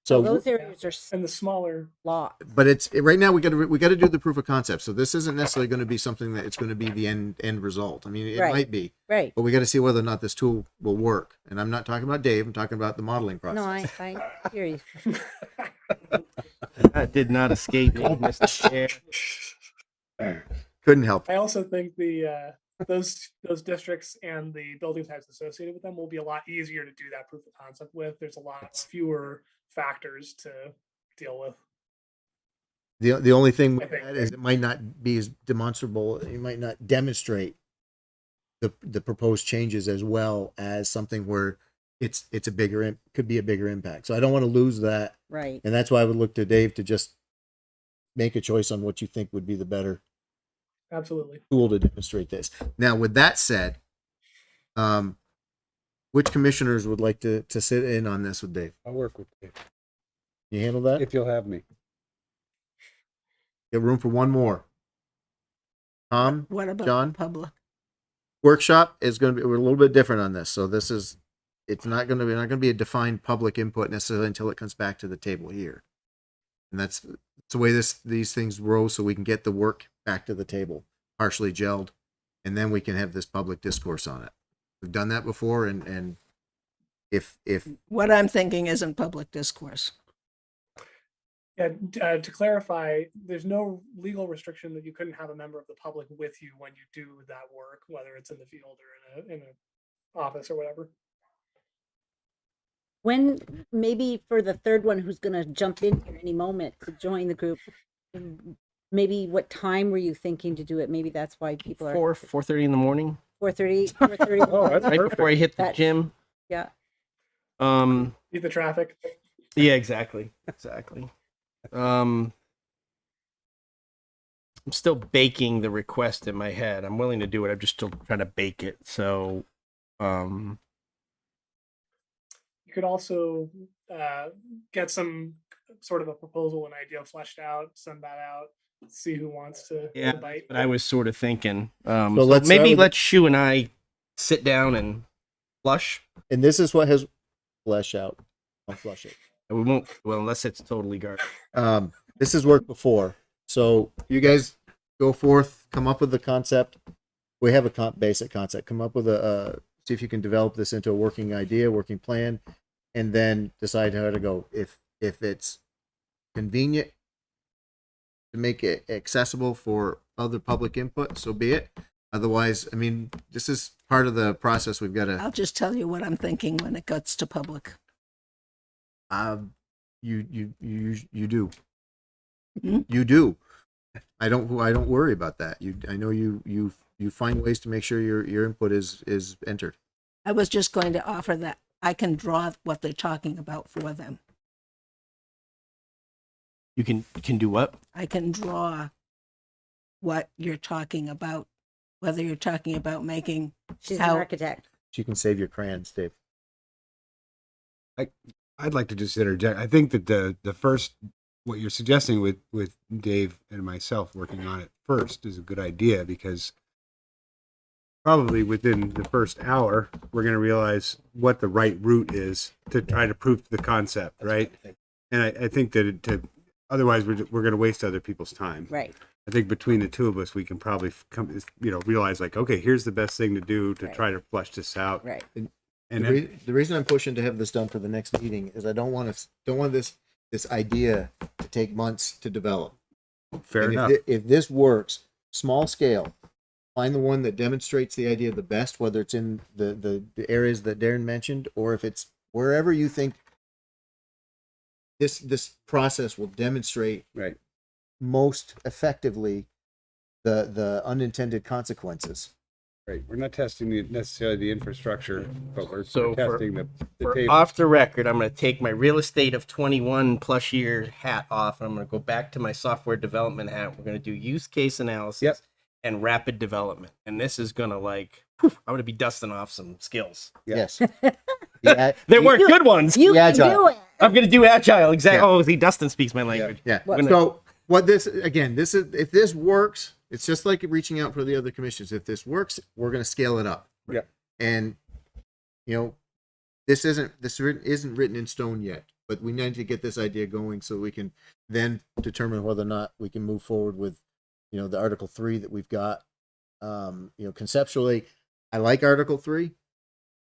So So those areas are And the smaller, lot. but it's right now we got to do the proof of concept. So this isn't necessarily going to be something that it's going to be the end result. I mean, it Right. might be, Right. but we got to see whether or not this tool will work. And I'm not talking about Dave. I'm talking about the modeling process. No, I hear you. That did not escape me, Mr. Chair. Couldn't help. I also think the those districts and the building types associated with them will be a lot easier to do that proof of concept with. There's a lot fewer factors to deal with. The only thing I with think. that is it might not be as demonstrable. You might not demonstrate the proposed changes as well as something where it's a bigger, could be a bigger impact. So I don't want to lose that. Right. And that's why I would look to Dave to just make a choice on what you think would be the better Absolutely. tool to demonstrate this. Now, with that said, which commissioners would like to sit in on this with Dave? I'll work with you You handle that? if you'll have me. Get room for one more. Tom, What about John? public? Workshop is going to be, we're a little bit different on this. So it's not going to be a defined public input necessarily until it comes back to the table here. And that's the way these things roll, so we can get the work back to the table, partially gelled, and then we can have this public discourse on it. We've done that before, and if What I'm thinking isn't public discourse. Yeah, to clarify, there's no legal restriction that you couldn't have a member of the public with you when you do that work, whether it's in the field or in an office or whatever. When, maybe for the third one who's going to jump in here any moment to join the group, maybe what time were you thinking to do it? Maybe that's why people are 4:30 in the morning. 4:30. 4:30. Oh, that's Right before I hit the That- gym. Yeah. Beat the traffic. Yeah, exactly. I'm still baking the request in my head. I'm willing to do it. I'm just still trying to bake it. So, You could also get some sort of a proposal, an idea fleshed out, send that out, see who wants to yeah, bite. but I was sort of thinking. So So let's maybe start with- let Shu and I sit down and flush. and this is what has flesh out. I'll flush it. We won't, well, unless it's totally garbage. This has worked before. So you guys go forth, come up with the concept. We have a basic concept. Come up with see if you can develop this into a working idea, working plan, and then decide how to go. If it's convenient to make it accessible for other public input, so be it. Otherwise, I mean, this is part of the process. We've got to. I'll just tell you what I'm thinking when it gets to public. You do. Hmm? You do. I don't worry about that. I know you find ways to make sure your input is entered. I was just going to offer that I can draw what they're talking about for them. You can do what? I can draw what you're talking about, whether you're talking about making. She's how- an architect. You can save your crayons, Dave. I'd like to just interject. I think that the first, what you're suggesting with Dave and myself working on it first is a good idea, because probably within the first hour, we're going to realize what the right route is to try to prove the concept, right? And I think that otherwise we're going to waste other people's time. Right. I think between the two of us, we can probably realize like, okay, here's the best thing to do to Right. try to flesh this out. Right. And The reason I'm pushing to have this done for the next meeting is I don't want this idea to take months to develop. fair And enough. If this works, small scale, find the one that demonstrates the idea the best, whether it's in the areas that Darren mentioned, or if it's wherever you think this process will demonstrate Right. most effectively the unintended consequences. Right, we're not testing necessarily the infrastructure, but we're So for- testing the For table. off the record, I'm going to take my real estate of 21 plus year hat off, and I'm going to go back to my software development hat. We're going to do use case analysis Yep. and rapid development. And this is going to I'm going to be dusting off some skills. Yes. Yeah. There weren't good ones. You Yeah, can John. do it. I'm going to do agile. Exactly. Yeah. Oh, see, Dustin speaks my language. Yeah. When So what this again, this is if this works, it's just like reaching out for the other commissions. If this works, we're going to scale it up. Yeah. And this isn't written in stone yet, but we need to get this idea going so we can then determine whether or not we can move forward with the Article 3 that we've got. Conceptually, I like Article 3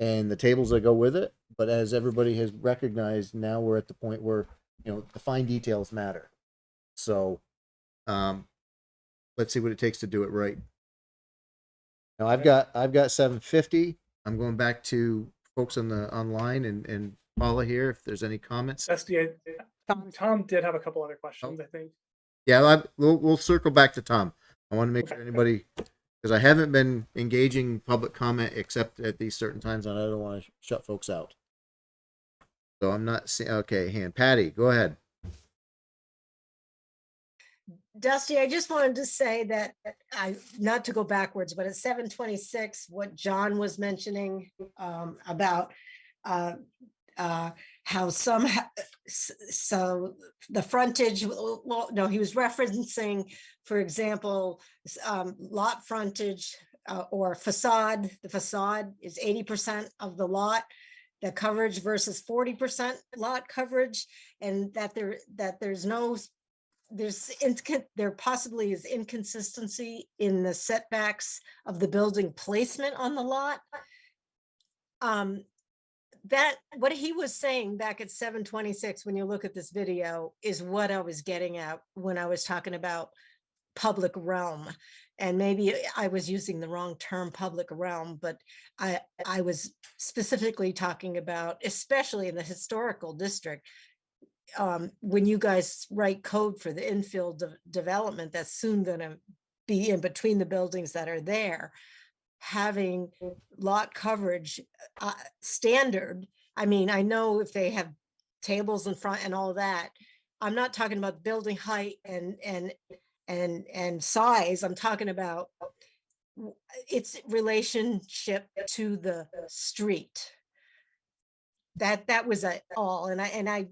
and the tables that go with it, but as everybody has recognized, now we're at the point where the fine details matter. So let's see what it takes to do it right. Now I've got 750. I'm going back to folks on the online and Paula here if there's any comments. SD, Tom did have a couple other questions, I think. Yeah, we'll circle back to Tom. I want to make sure anybody, because I haven't been engaging public comment except at these certain times, and I don't want to shut folks out. So I'm not seeing. Okay, Patty, go ahead. Dusty, I just wanted to say that not to go backwards, but at 726, what John was mentioning about how so the frontage, well, no, he was referencing, for example, lot frontage or facade. The facade is 80% of the lot, the coverage versus 40% lot coverage, and that there possibly is inconsistency in the setbacks of the building placement on the lot. That what he was saying back at 726, when you look at this video, is what I was getting at when I was talking about public realm. And maybe I was using the wrong term, public realm, but I was specifically talking about, especially in the historical district, when you guys write code for the infill development that's soon going to be in between the buildings that are there, having lot coverage standard. I mean, I know if they have tables in front and all that, I'm not talking about building height and size. I'm talking about its relationship to the street. That was all. And I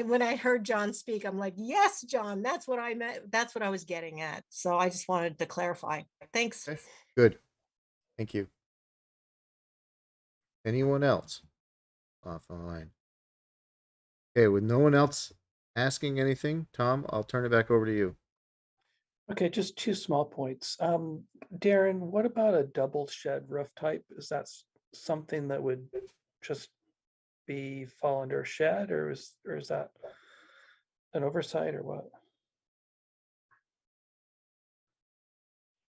when I heard John speak, I'm like, yes, John, that's what I meant. That's what I was getting at. So I just wanted to clarify. Thanks. Okay. Good. Thank you. Anyone else off the line? Okay, with no one else asking anything, Tom, I'll turn it back over to you. Okay, just two small points. Darren, what about a double shed roof type? Is that something that would just fall under shed, or is that an oversight or what?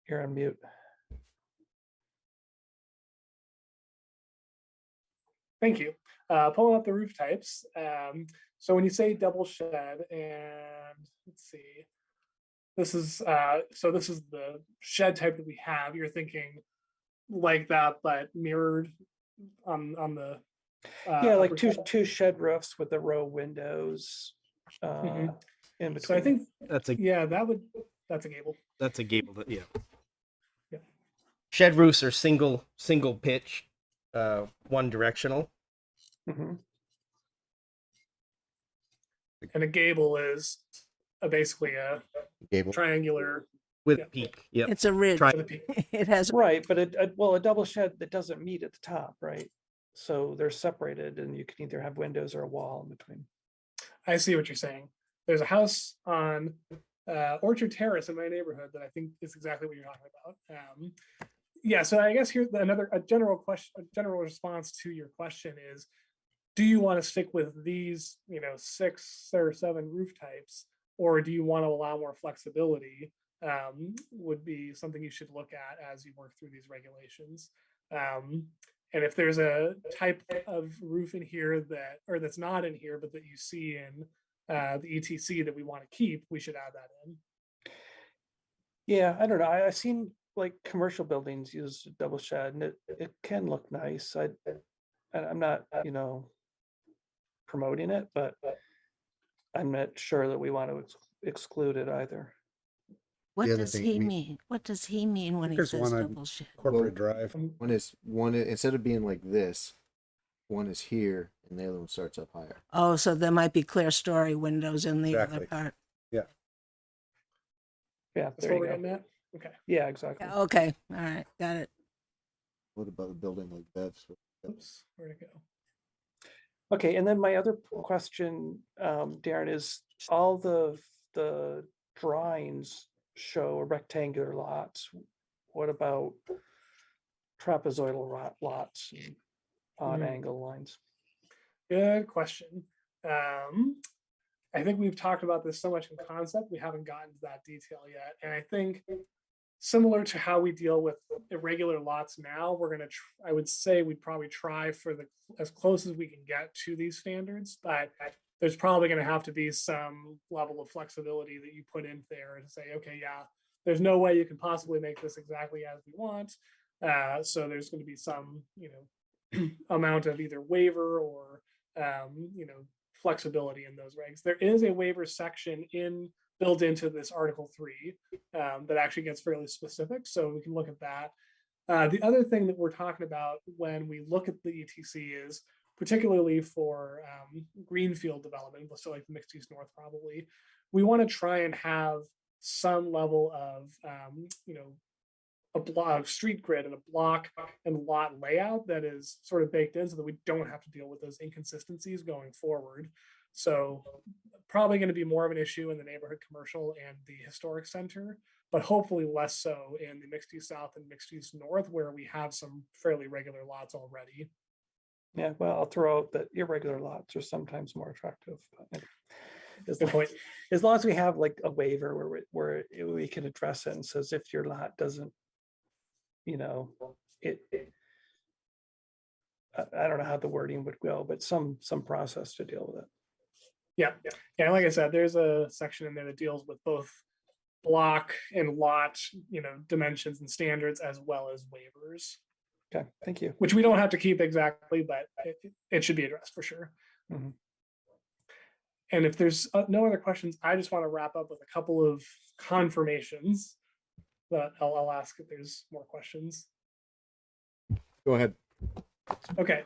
You're on mute. Thank you. Pulling up the roof types. So when you say double shed, and let's see, this is the shed type that we have. You're thinking like that, but mirrored on the yeah, like upper shed? two shed roofs with the row windows in between. So I think That's a that's a gable. That's a gable. Yeah. Yeah. Shed roofs are single pitch, one directional. Mm-hmm. And a gable is basically a Gable. triangular With a peak. Yep. It's a ridge. Try- with a peak. It has Right, but a double shed that doesn't meet at the top, right? So they're separated, and you can either have windows or a wall in between. I see what you're saying. There's a house on Orchard Terrace in my neighborhood that I think is exactly what you're talking about. Yeah, so I guess here's a general question, a general response to your question is, do you want to stick with these, 6 or 7 roof types, or do you want to allow more flexibility? Would be something you should look at as you work through these regulations. And if there's a type of roof in here that's not in here, but that you see in the ETC that we want to keep, we should add that in. Yeah, I don't know. I've seen like commercial buildings use a double shed and it can look nice. I'm not, promoting it, but I'm not sure that we want to exclude it either. What The other does thing, he mean? What does he mean when he There's says one on double shed? Corporate Drive. one instead of being like this, one is here and the other one starts up higher. Oh, so there might be clear story windows in the other Exactly. part. Yeah, That's there what you we're go. getting at. Okay. Yeah, exactly. Yeah, okay, all right, got it. What about a building like Bev's? Oops, where'd it go? Okay, and then my other question, Darren, is all the drawings show rectangular lots. What about trapezoidal lots and odd angle lines? Good question. I think we've talked about this so much in concept, we haven't gotten to that detail yet. And I think similar to how we deal with irregular lots now, we're going to, I would say we'd probably try for as close as we can get to these standards, but there's probably going to have to be some level of flexibility that you put in there to say, okay, yeah, there's no way you can possibly make this exactly as we want. So there's going to be some, amount of either waiver or, flexibility in those regs. There is a waiver section built into this Article 3 that actually gets fairly specific, so we can look at that. The other thing that we're talking about when we look at the ETC is, particularly for greenfield development, so like the mixed use north probably, we want to try and have some level of, a block street grid and a block and lot layout that is sort of baked in so that we don't have to deal with those inconsistencies going forward. So probably going to be more of an issue in the neighborhood commercial and the historic center, but hopefully less so in the mixed use south and mixed use north, where we have some fairly regular lots already. Yeah, well, I'll throw out that irregular lots are sometimes more attractive. But Good point. As long as we have like a waiver where we can address it and says if your lot doesn't, I don't know how the wording would go, but some process to deal with it. Yeah. Like I said, there's a section in there that deals with both block and lot, dimensions and standards, as well as waivers. Okay, thank you. Which we don't have to keep exactly, but it should be addressed for sure. Mm-hmm. And if there's no other questions, I just want to wrap up with a couple of confirmations. But I'll ask if there's more questions. Go ahead. Okay.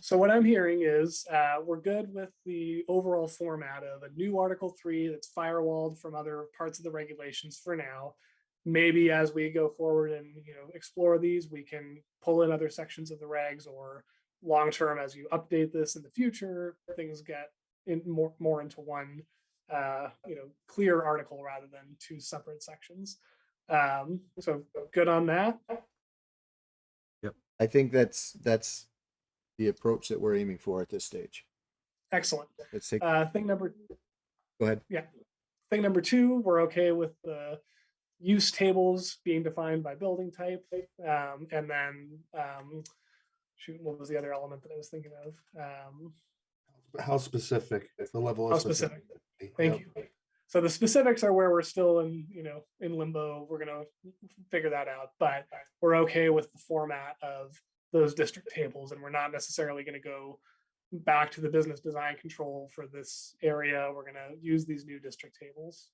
So what I'm hearing is we're good with the overall format of a new Article 3 that's firewalled from other parts of the regulations for now. Maybe as we go forward and explore these, we can pull in other sections of the regs, or long term as you update this in the future, things get in more into one clear article rather than two separate sections. So good on that. Yep. I think that's the approach that we're aiming for at this stage. Excellent. Let's take thing number. Go ahead. Yeah. Thing number 2, we're okay with the use tables being defined by building type. And then shoot, what was the other element that I was thinking of? How specific, the level of how specific. Thank you. So the specifics are where we're still in limbo. We're going to figure that out, but we're okay with the format of those district tables, and we're not necessarily going to go back to the business design control for this area. We're going to use these new district tables.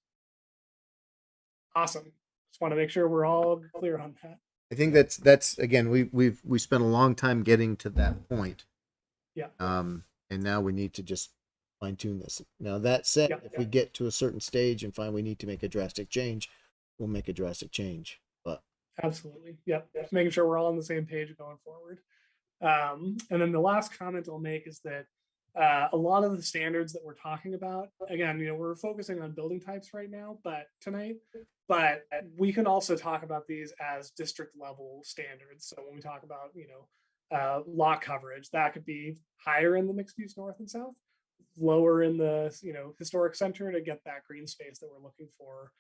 Awesome. Just want to make sure we're all clear on that. I think that's again, we spent a long time getting to that point. Yeah. And now we need to just fine tune this. Now that said, if we get to a certain stage and find we need to make a drastic change, we'll make a drastic change. But absolutely, yep. Just making sure we're all on the same page going forward. And then the last comment I'll make is that a lot of the standards that we're talking about, again, we're focusing on building types right now, but we can also talk about these as district level standards. So when we talk about, lot coverage, that could be higher in the mixed use north and south, lower in the, historic center to get that green space that we're looking for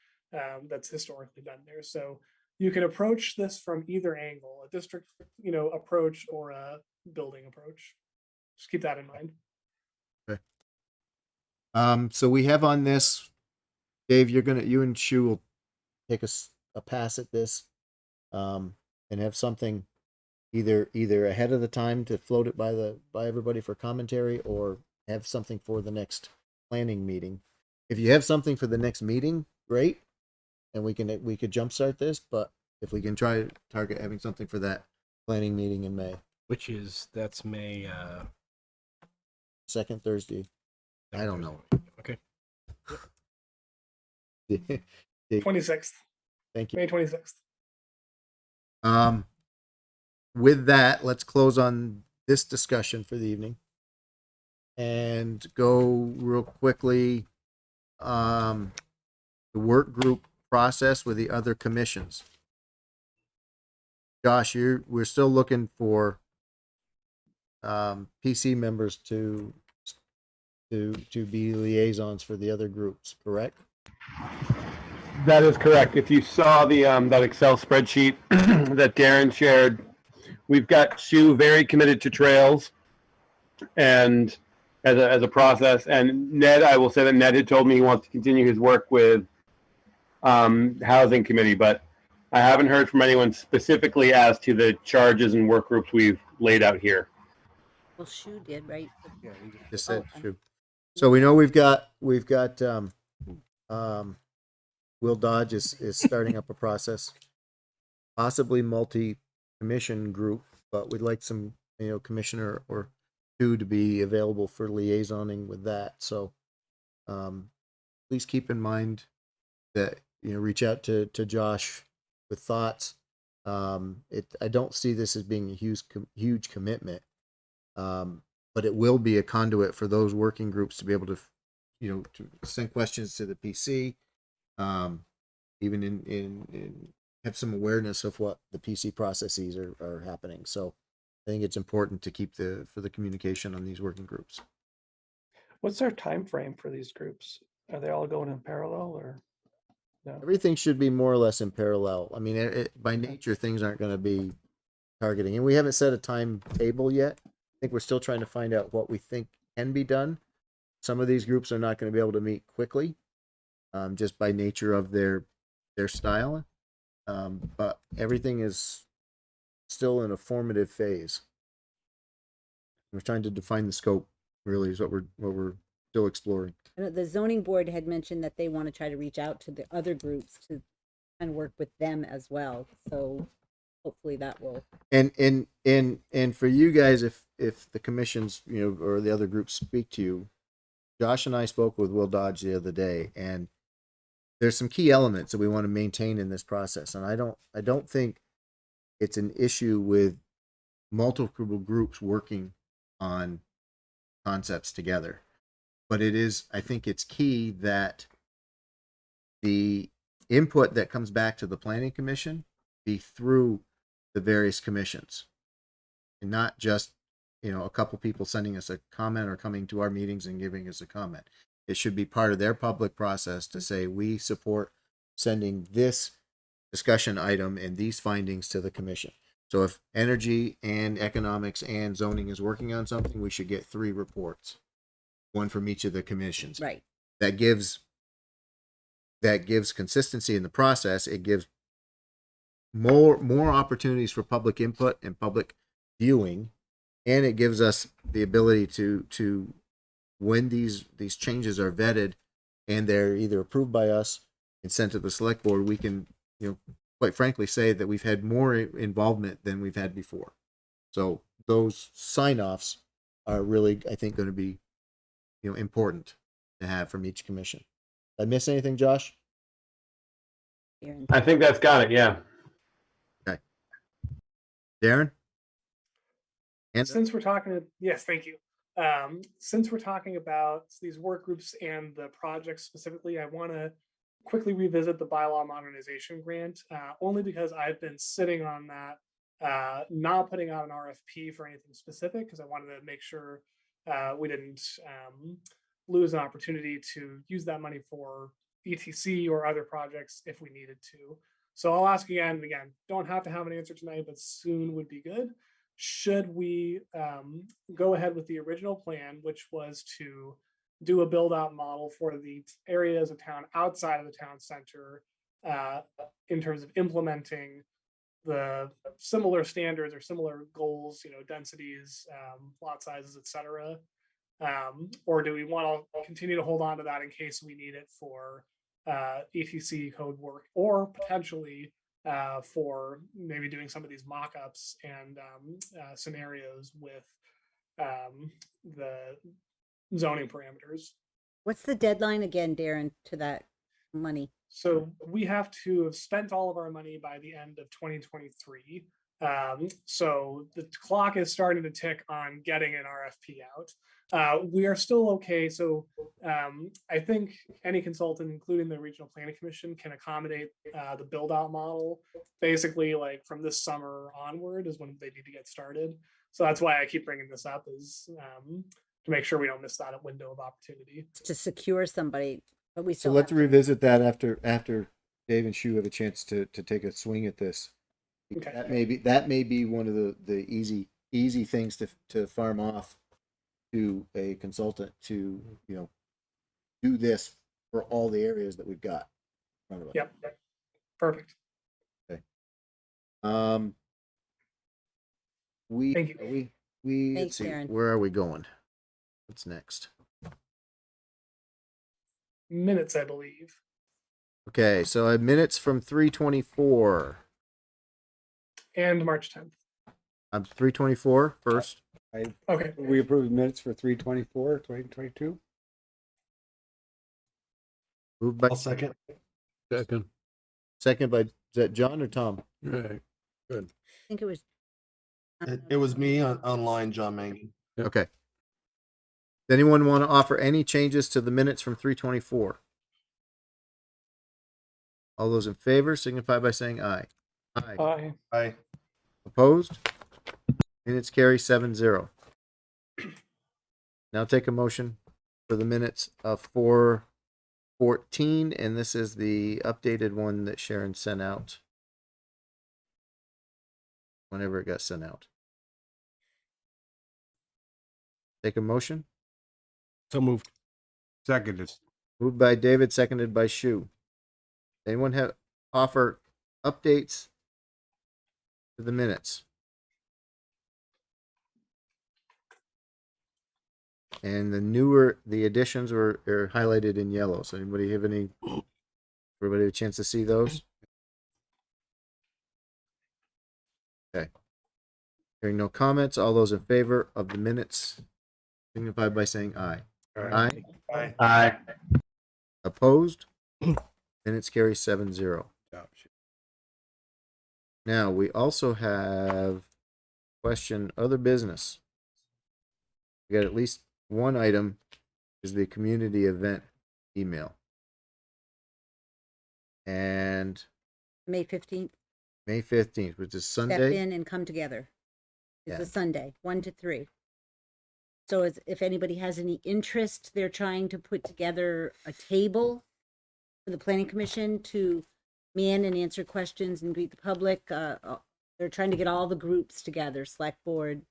that's historically done there. So you can approach this from either angle, a district, approach or a building approach. Just keep that in mind. Okay. So we have on this, Dave, you and Shu will take a pass at this. and have something either ahead of the time to float it by everybody for commentary, or have something for the next planning meeting. If you have something for the next meeting, great, and we could jumpstart this. But if we can try to target having something for that planning meeting in May, That's May. second Thursday. I don't know. Okay. 26th, Thank you. May 26th. With that, let's close on this discussion for the evening and go real quickly. The work group process with the other commissions. Josh, we're still looking for PC members to be liaisons for the other groups, correct? That is correct. If you saw the that Excel spreadsheet that Darren shared, we've got Sue very committed to trails and as a process. And Ned, I will say that Ned had told me he wants to continue his work with housing committee, but I haven't heard from anyone specifically as to the charges and work groups we've laid out here. Well, Shu did, right? Yeah, he just said Oh, shoot. So we know we've got Will Dodge is starting up a process, possibly multi-commission group, but we'd like some, commissioner or two to be available for liaisoning with that. So please keep in mind that, reach out to Josh with thoughts. I don't see this as being a huge commitment, but it will be a conduit for those working groups to be able to, to send questions to the PC, even in have some awareness of what the PC processes are happening. So I think it's important to keep for the communication on these working groups. What's our time frame for these groups? Are they all going in parallel or no? Everything should be more or less in parallel. I mean, by nature, things aren't going to be targeting, and we haven't set a timetable yet. I think we're still trying to find out what we think can be done. Some of these groups are not going to be able to meet quickly, just by nature of their style. But everything is still in a formative phase. We're trying to define the scope. Really, is what we're still exploring. The zoning board had mentioned that they want to try to reach out to the other groups to kind of work with them as well. So hopefully that will. And for you guys, if the commissions, or the other groups speak to you, Josh and I spoke with Will Dodge the other day, and there's some key elements that we want to maintain in this process. And I don't think it's an issue with multiple groups working on concepts together, but I think it's key that the input that comes back to the planning commission be through the various commissions, and not just, a couple people sending us a comment or coming to our meetings and giving us a comment. It should be part of their public process to say, we support sending this discussion item and these findings to the commission. So if energy and economics and zoning is working on something, we should get 3 reports, one from each of the commissions. Right. That gives consistency in the process. It gives more opportunities for public input and public viewing, and it gives us the ability to when these changes are vetted and they're either approved by us and sent to the select board, we can, quite frankly, say that we've had more involvement than we've had before. So those sign-offs are really, I think, going to be, important to have from each commission. Did I miss anything, Josh? I think that's got it. Yeah. Okay. Darren? And Since we're talking, yes, thank you. Since we're talking about these work groups and the projects specifically, I want to quickly revisit the bylaw modernization grant, only because I've been sitting on that, not putting out an RFP for anything specific, because I wanted to make sure we didn't lose an opportunity to use that money for ETC or other projects if we needed to. So I'll ask again, don't have to have an answer tonight, but soon would be good. Should we go ahead with the original plan, which was to do a build out model for the areas of town outside of the town center in terms of implementing the similar standards or similar goals, densities, lot sizes, etc. Or do we want to continue to hold on to that in case we need it for ETC code work, or potentially for maybe doing some of these mock-ups and scenarios with the zoning parameters? What's the deadline again, Darren, to that money? So we have to have spent all of our money by the end of 2023. So the clock is starting to tick on getting an RFP out. We are still okay. So I think any consultant, including the Regional Planning Commission, can accommodate the build out model. Basically, like from this summer onward is when they need to get started. So that's why I keep bringing this up, is to make sure we don't miss that window of opportunity. To secure somebody, but we So still let's have to- revisit that after Dave and Shu have a chance to take a swing at this. Okay. That may be one of the easy things to farm off to a consultant to, do this for all the areas that we've got in front of us. Yep. Perfect. Okay. Thank you. Let's Thanks, see, Darren. where are we going? What's next? Minutes, I believe. Okay, so I have minutes from 3/24. And March 10th. I'm 3/24 first. Okay. We approved minutes for 3/24, 2022. Moved by I'll second. second by, is that John or Tom? Right. Good. I think it was. It was me online, John Mangan. Okay. Does anyone want to offer any changes to the minutes from 3/24? All those in favor signify by saying aye. Aye. Aye. Opposed? Minutes carry 7-0. Now take a motion for the minutes of 4/14, and this is the updated one that Sharon sent out whenever it got sent out. Take a motion. So moved. Seconded. Moved by David, seconded by Shu. Anyone have offer updates to the minutes? And the additions are highlighted in yellow. So everybody have a chance to see those? Okay. Hearing no comments, all those in favor of the minutes signify by saying aye. Aye. Aye. Aye. Opposed? Minutes carry 7-0. Now, we also have question other business. We got at least one item, is the community event email. And May 15th. May 15th, which is Step Sunday. in and come together. It's Yeah. a Sunday, 1 to 3. So if anybody has any interest, they're trying to put together a table for the planning commission to man and answer questions and greet the public. They're trying to get all the groups together, select board.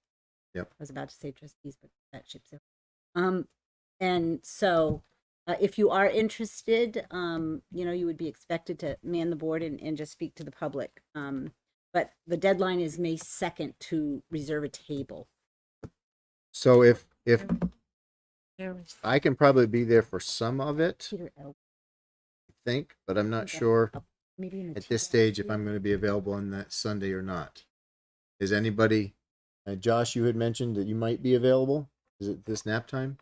Yep. I was about to say trustees, but that ship's out. And so if you are interested, you would be expected to man the board and just speak to the public. But the deadline is May 2nd to reserve a table. So if I can probably be there for some of it, Peter L. I think, but I'm not sure Maybe in the at this stage if I'm going to be available on that Sunday or not. Is anybody, Josh, you had mentioned that you might be available. Is it this nap time?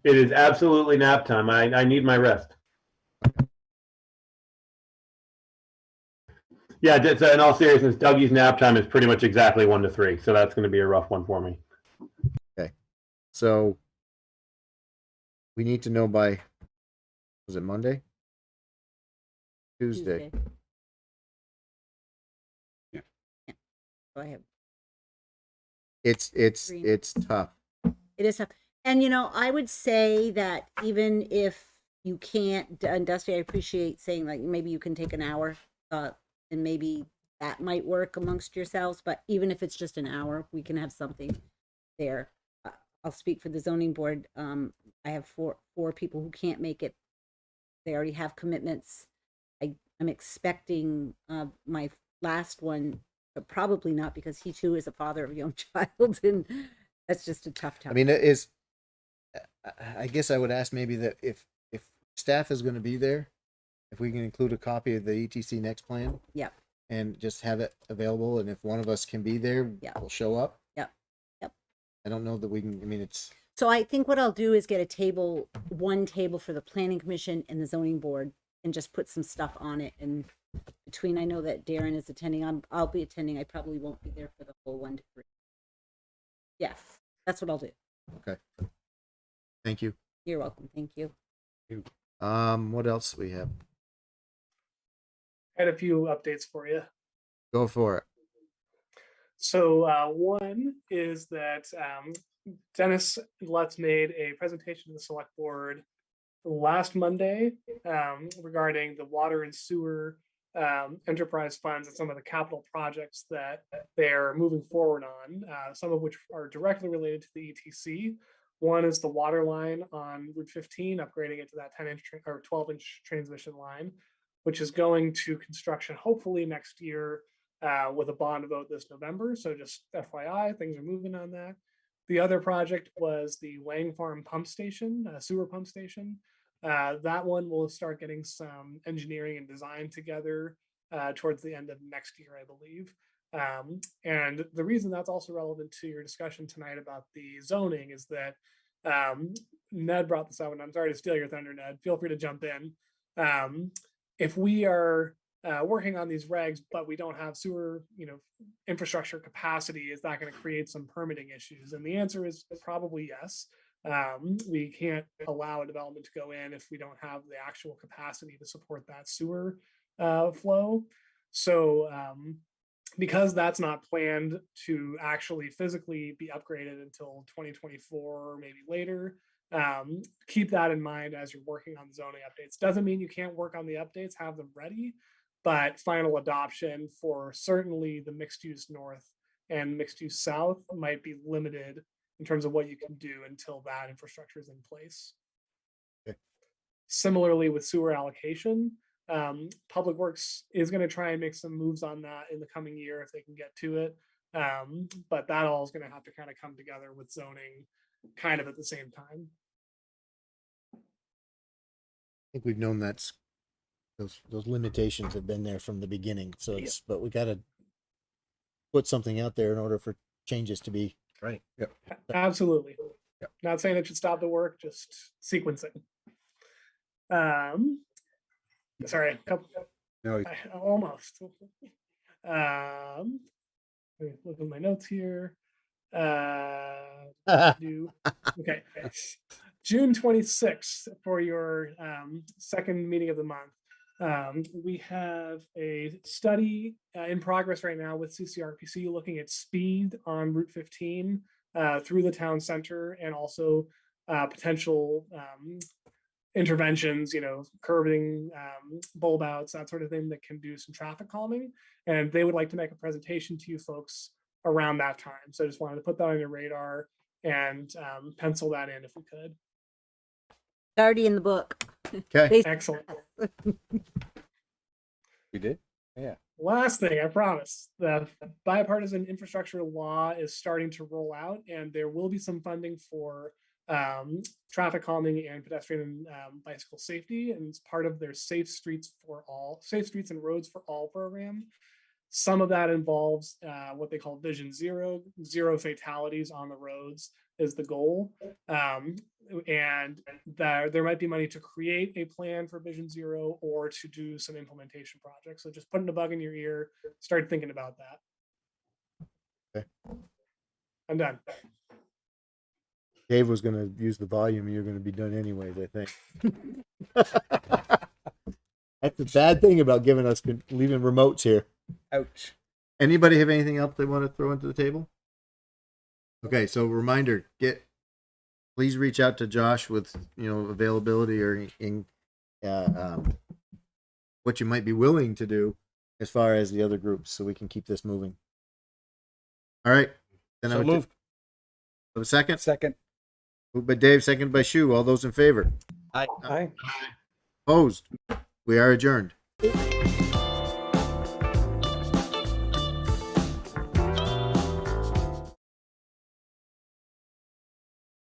It is absolutely nap time. I need my rest. Yeah, in all seriousness, Dougie's nap time is pretty much exactly 1 to 3, so that's going to be a rough one for me. Okay. So we need to know by, was it Monday? Tuesday. Yeah. Go ahead. It's tough. It is tough. And, I would say that even if you can't, and Dusty, I appreciate saying like maybe you can take an hour and maybe that might work amongst yourselves. But even if it's just an hour, we can have something there. I'll speak for the zoning board. I have four people who can't make it. They already have commitments. I'm expecting my last one, but probably not because he too is a father of a young child, and that's just a tough time. I mean, it is. I guess I would ask maybe that if staff is going to be there, if we can include a copy of the ETC next plan. Yep. And just have it available, and if one of us can be there, we'll show up. Yep. I don't know that we can. I mean, it's. So I think what I'll do is get a table, one table for the planning commission and the zoning board, and just put some stuff on it. And between, I know that Darren is attending. I'll be attending. I probably won't be there for the whole 1 to 3. Yeah, that's what I'll do. Okay. Thank you. You're welcome. Thank you. What else we have? I had a few updates for you. Go for it. So one is that Dennis Lutz made a presentation to the select board last Monday regarding the water and sewer enterprise funds and some of the capital projects that they're moving forward on, some of which are directly related to the ETC. One is the water line on Route 15, upgrading it to that 10-inch or 12-inch transmission line, which is going to construction hopefully next year with a bond vote this November. So just FYI, things are moving on that. The other project was the Wang Farm pump station, sewer pump station. That one will start getting some engineering and design together towards the end of next year, I believe. And the reason that's also relevant to your discussion tonight about the zoning is that Ned brought this up, and I'm sorry to steal your thunder, Ned. Feel free to jump in. If we are working on these regs, but we don't have sewer, infrastructure capacity, is that going to create some permitting issues? And the answer is probably yes. We can't allow a development to go in if we don't have the actual capacity to support that sewer flow. So because that's not planned to actually physically be upgraded until 2024 or maybe later, keep that in mind as you're working on zoning updates. Doesn't mean you can't work on the updates, have them ready, but final adoption for certainly the mixed use north and mixed use south might be limited in terms of what you can do until that infrastructure is in place. Okay. Similarly with sewer allocation, Public Works is going to try and make some moves on that in the coming year if they can get to it. But that all is going to have to kind of come together with zoning kind of at the same time. I think we've known that's those limitations have been there from the beginning. So it's, but we got to put something out there in order for changes to be right. Yep. Absolutely. Yep. Not saying it should stop the work, just sequencing. Sorry, No, almost. Let me look at my notes here. Okay. June 26th for your second meeting of the month. We have a study in progress right now with CCRPC looking at speed on Route 15 through the town center, and also potential interventions, curbing, bulb outs, that sort of thing that can do some traffic calming. And they would like to make a presentation to you folks around that time. So I just wanted to put that on your radar and pencil that in if we could. It's already in the book. Okay. Excellent. you did? Yeah. Last thing, I promise, the bipartisan infrastructure law is starting to roll out, and there will be some funding for traffic calming and pedestrian and bicycle safety, and it's part of their Safe Streets and Roads for All program. Some of that involves what they call Vision Zero fatalities on the roads is the goal. And there might be money to create a plan for Vision Zero or to do some implementation projects. So just putting a bug in your ear, start thinking about that. Okay. I'm done. Dave was going to use the volume, and you're going to be done anyways, I think. That's the bad thing about leaving remotes here. Ouch. Anybody have anything else they want to throw into the table? Okay, so reminder, please reach out to Josh with availability or in what you might be willing to do as far as the other groups, so we can keep this moving. All right. Then So moved. A second? Second. Moved by Dave, seconded by Shu. All those in favor? Aye. Opposed? We are adjourned.